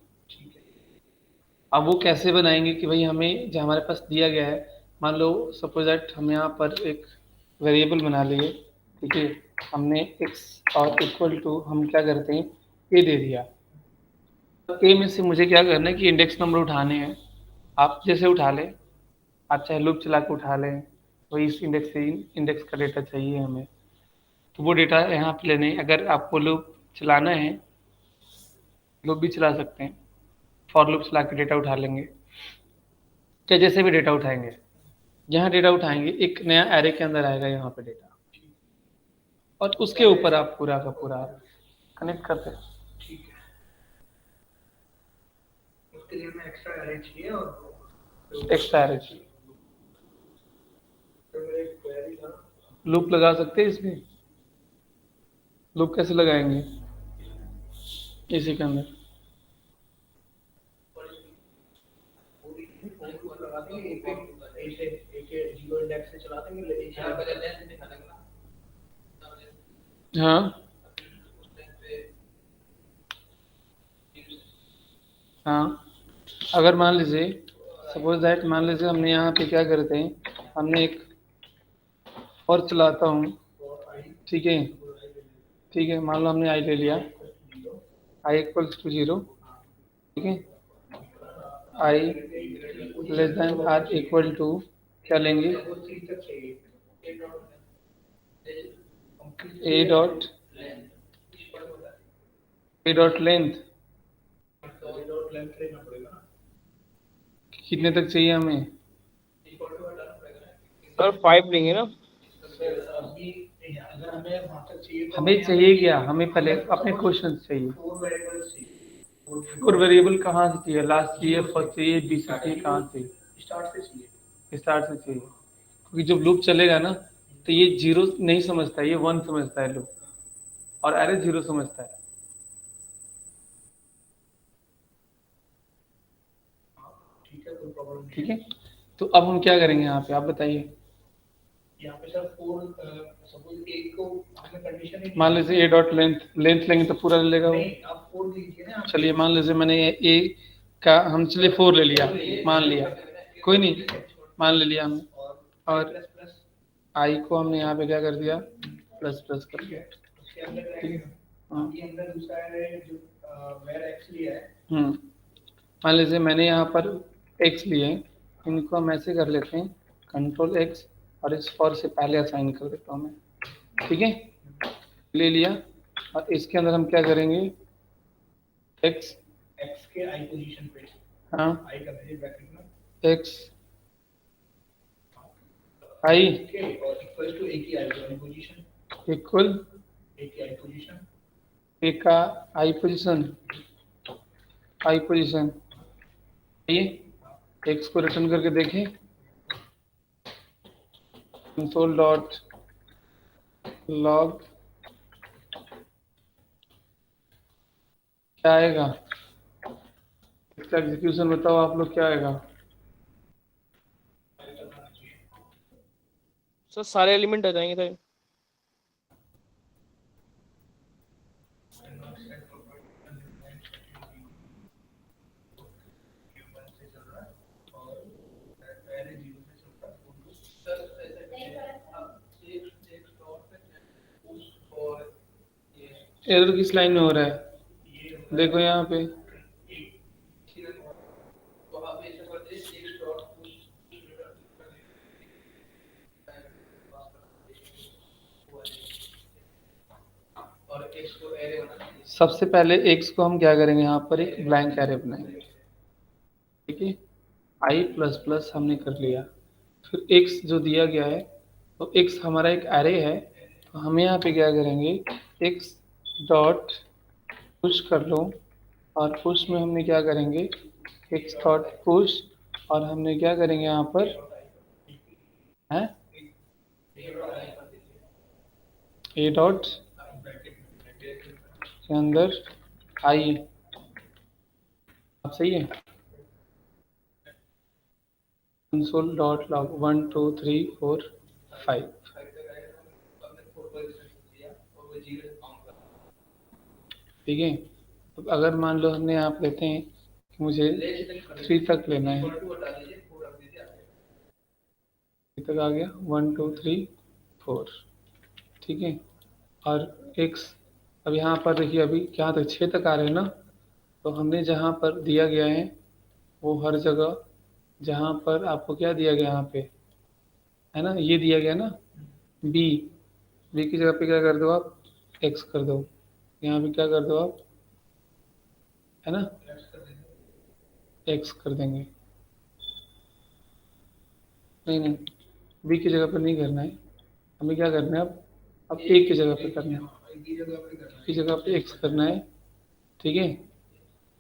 अब वो कैसे बनाएंगे कि भाई हमें जो हमारे पास दिया गया है, मान लो सपोज दैट हम यहाँ पर एक वेरिएबल बना लिए, ठीक है, हमने x और इक्वल टू हम क्या करते हैं a दे दिया। तो a में से मुझे क्या करना है कि इंडेक्स नंबर उठाने हैं। आप जैसे उठा लें, आप चाहे लूप चला के उठा लें, वही इस इंडेक्स से इंडेक्स का डेटा चाहिए हमें, तो वो डेटा यहाँ पे लेने। अगर आपको लूप चलाना है, लूप भी चला सकते हैं, फॉर लूप चला के डेटा उठा लेंगे, चाहे जैसे भी डेटा उठाएंगे। जहाँ डेटा उठाएंगे एक नया एरे के अंदर आएगा यहाँ पे डेटा, और उसके ऊपर आप पूरा का पूरा कनेक्ट करते हैं। ठीक है, उसके लिए हमें एक्स्ट्रा एरे चाहिए। और एक्स्ट्रा एरे चाहिए, तो मेरे एक क्वेरी था, लूप लगा सकते हैं इसमें। लूप कैसे लगाएंगे इसी के अंदर? पूरी फॉर लगा देंगे, एक जीरो इंडेक्स से चला देंगे, एक यहाँ पे लेंथ दिखा देंगे ना। हाँ हाँ, अगर मान लीजिए सपोज दैट, मान लीजिए हमने यहाँ पे क्या करते हैं, हमने एक और चलाता हूँ, ठीक है, ठीक है, मान लो हमने आई ले लिया, आई इक्वल्स टू 0, ठीक है, I less than R equal to क्या लेंगे, ए डॉट लेंथ। कितने तक चाहिए हमें? सर 5 लेंगे ना। अगर हमें वहाँ तक चाहिए तो हमें चाहिए क्या, हमें पहले अपने क्वेश्चन चाहिए। 4 वेरिएबल्स चाहिए, और वेरिएबल कहाँ से चाहिए? लास्ट चाहिए, फर्स्ट चाहिए, बीच से चाहिए, कहाँ से? स्टार्ट से चाहिए। स्टार्ट से चाहिए, क्योंकि जब लूप चलेगा ना तो ये 0 नहीं समझता है, ये 1 समझता है लूप, और एरे 0 समझता है। ठीक है, कोई प्रॉब्लम नहीं। ठीक है, तो अब हम क्या करेंगे यहाँ पे, आप बताइए। यहाँ पे सर 4 सपोज एक को हमें कंडीशन ही मान लीजिए ए डॉट लेंथ लेंगे तो पूरा ले लेगा वो। नहीं, आप 4 लीजिए ना। चलिए मान लीजिए मैंने ए का हम चलिए 4 ले लिया, मान लिया, कोई नहीं, मान ले लिया हमने, और प्लस प्लस आई को हमने यहाँ पे क्या कर दिया, प्लस प्लस कर दिया। उसके अंदर ठीक है, हाँ। ये अंदर दूसरा है जो वेर एक्स लिया है। मान लीजिए मैंने यहाँ पर x लिए हैं, इनको हम ऐसे कर लेते हैं कंट्रोल x, और इस फॉर से पहले असाइन कर देता हूँ मैं, ठीक है, ले लिया। और इसके अंदर हम क्या करेंगे, x के आई पोजीशन पे, हाँ आई कर दीजिए ब्रैकेट में, x i के और इक्वल टू ए की आई पोजीशन, इक्वल ए की आई पोजीशन, a का i पोजीशन, ये x को रिटर्न करके देखें, कंसोल डॉट लॉग क्या आएगा, इसका एग्जीक्यूशन बताओ आप लोग, क्या आएगा? सर सारे एलिमेंट आ जाएंगे सर। एरर किस लाइन में हो रहा है, देखो यहाँ पे, सबसे पहले x को हम क्या करेंगे, यहाँ पर एक ब्लैंक एरे बनाएंगे, ठीक है, आई प्लस प्लस हमने कर लिया। फिर x जो दिया गया है, तो x हमारा एक एरे है, तो हम यहाँ पे क्या करेंगे, x डॉट पुश कर लो, और पुश में हमने क्या करेंगे, x डॉट पुश, और हमने क्या करेंगे यहाँ पर है a डॉट के अंदर आई। आप सही है, कंसोल डॉट लॉग 1 2 3 4 5। ठीक है, अब अगर मान लो हमने यहाँ पे लेते हैं कि मुझे 3 तक लेना है, 3 तक आ गया, 1 2 3 4। ठीक है, और x अब यहाँ पर देखिए, अभी यहाँ तक 6 तक आ रहे हैं ना, तो हमने जहाँ पर दिया गया है वो हर जगह, जहाँ पर आपको क्या दिया गया यहाँ पे है ना, ये दिया गया ना b, b की जगह पे क्या कर दो आप, x कर दो, यहाँ पे क्या कर दो आप, है ना, x कर देंगे। नहीं नहीं, b की जगह पर नहीं करना है, हमें क्या करना है, अब a की जगह पे करना है, की जगह पे x करना है। ठीक है,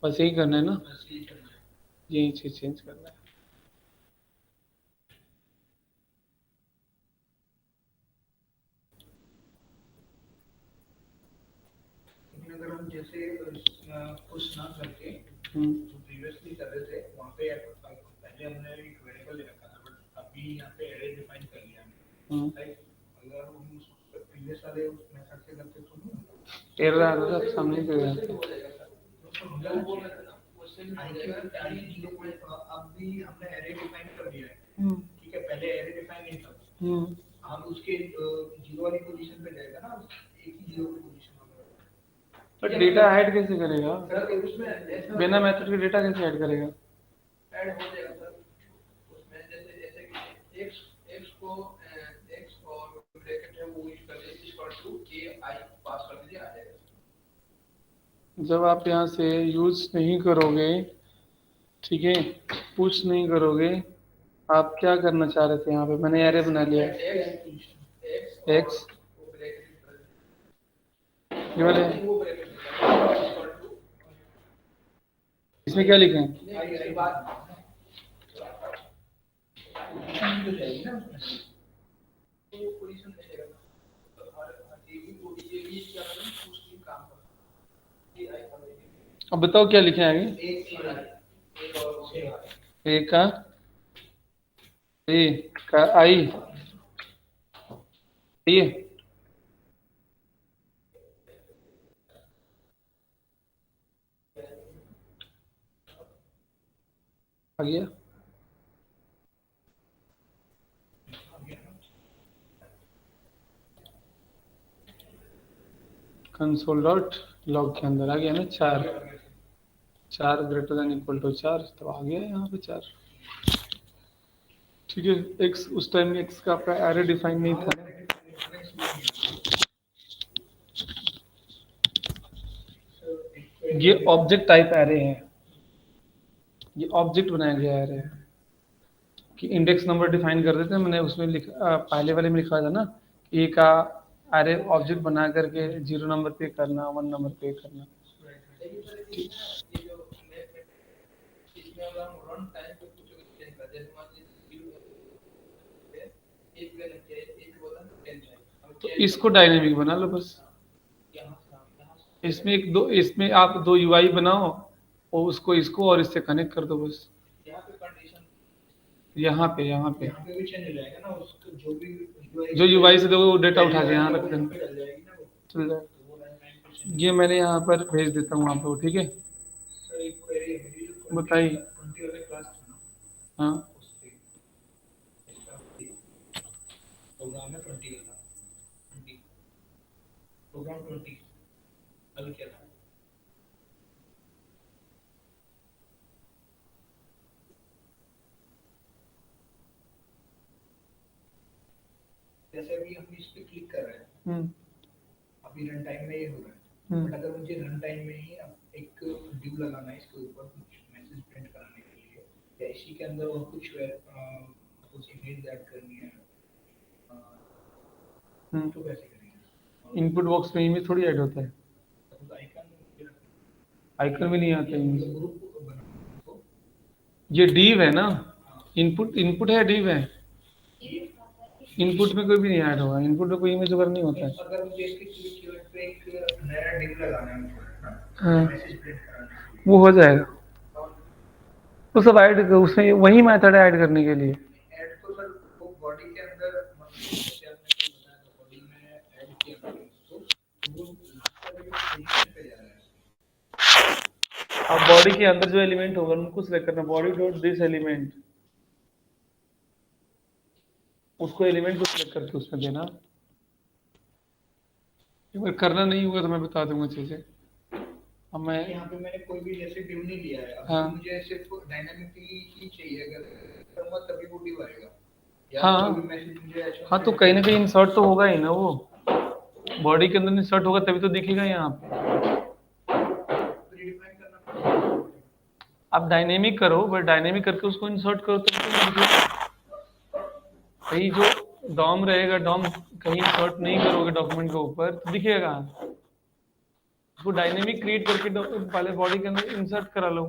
बस यही करना है ना, यही चीज़ चेंज करना है। लेकिन अगर हम जैसे पुश ना करके हम्म, जो प्रीवियसली कर रहे थे वहाँ पे पहले हमने एक वेरिएबल ले रखा था, बट अभी यहाँ पे एरे डिफाइन कर लिया हमने, राइट। अगर हम प्रीवियस वाले उस मेथड से करते तो नहीं एरर आ रहा था, सामने से गया। अब भी हमने एरे डिफाइन कर दिया है, ठीक है, पहले एरे डिफाइन नहीं था, हम उसके जीरो वाली पोजीशन पे जाएगा ना, एक ही जीरो की पोजीशन बट डेटा ऐड कैसे करेगा, सर, उसमें बिना मेथड के डेटा कैसे ऐड करेगा। ऐड हो जाएगा सर, उसमें जैसे जैसे कि x x को x और ब्रैकेट है वो यूज कर लीजिए, इक्वल टू a i पास कर दीजिए, आ जाएगा। जब आप यहाँ से यूज नहीं करोगे, ठीक है, पुश नहीं करोगे, आप क्या करना चाह रहे थे, यहाँ पे मैंने एरे बना लिया x, ये वाले इसमें क्या लिखे हैं, अब बताओ क्या लिखे हैं आगे, ए का आई, ये आ गया, कंसोल डॉट लॉग के अंदर आ गया ना, 4 ग्रेटर देन इक्वल टू 4, तो आ गया यहाँ पे 4। ठीक है, x उस टाइम में x का आपका एरे डिफाइन नहीं था, ये ऑब्जेक्ट टाइप एरे है, ये ऑब्जेक्ट बनाया गया एरे है कि इंडेक्स नंबर डिफाइन कर देते हैं। मैंने उसमें लिखा, पहले वाले में लिखा था ना कि का एरे ऑब्जेक्ट बना करके 0 नंबर पे करना, 1 नंबर पे करना। ठीक, तो इसको डायनेमिक बना लो बस, इसमें इसमें आप 2 यूआई बनाओ और उसको इसको और इससे कनेक्ट कर दो बस, यहाँ पे भी चेंज हो जाएगा ना, उसको जो भी जो यूआई से दोगे वो डेटा उठा के यहाँ रख देना, चल जाएगी ना वो, चल जाए। ये मैंने यहाँ पर भेज देता हूँ आप लोग, ठीक है, सर एक क्वेरी है मेरी, जो बताइए। 20 वाले क्लास था ना, हाँ, उसपे प्रोग्राम है 20 वाला, 20 प्रोग्राम 20 अभी क्या था, जैसे अभी हम इस पे क्लिक कर रहे हैं, अभी रन टाइम में ये हो रहा है, बट अगर मुझे रन टाइम में ही अब एक ड्यू लगाना है इसके ऊपर कुछ मैसेज प्रिंट कराने के लिए, या इसी के अंदर और कुछ इमेज ऐड करनी है तो कैसे करेंगे? इनपुट बॉक्स में इमेज थोड़ी ऐड होता है, आइकन भी नहीं आता इमेज। ग्रुप बना तो ये div है ना, इनपुट इनपुट है, div है, इनपुट में कोई भी नहीं ऐड होगा, इनपुट में कोई इमेज वगैरह नहीं होता है। अगर मुझे इसके कीवर्ड पे एक नया div लगाना है मुझे ना, हाँ। मैसेज प्रिंट कराना है, वो हो जाएगा, तो सब ऐड उसमें वही मेथड है ऐड करने के लिए। ऐड तो सर वो बॉडी के अंदर जैसे आपने कोई बताया था बॉडी में ऐड किया मैंने उसको, तो वो लास्ट वाले जो पोजीशन पे जा रहा है। अब बॉडी के अंदर जो एलिमेंट होगा उनको सिलेक्ट करना, बॉडी डॉट दिस एलिमेंट, उसको एलिमेंट को सिलेक्ट करके उसमें देना। अगर करना नहीं होगा तो मैं बता दूंगा चीजें। अब मैं यहाँ पे मैंने कोई भी जैसे div नहीं दिया है, अब हाँ। मुझे सिर्फ डायनामिकली ही चाहिए, अगर करूँगा तभी वो div आएगा या हाँ। कोई भी मैसेज मुझे ऐसा हाँ तो कहीं ना कहीं इंसर्ट तो होगा ही ना, वो बॉडी के अंदर इंसर्ट होगा तभी तो दिखेगा यहाँ पे। रिडिफाइन करना पड़ेगा। आप डायनेमिक करो, बट डायनेमिक करके उसको इंसर्ट करो तो कहीं जो डॉम रहेगा, डॉम कहीं इंसर्ट नहीं करोगे डॉक्यूमेंट के ऊपर तो दिखेगा। उसको डायनेमिक क्रिएट करके पहले बॉडी के अंदर इंसर्ट करा लो।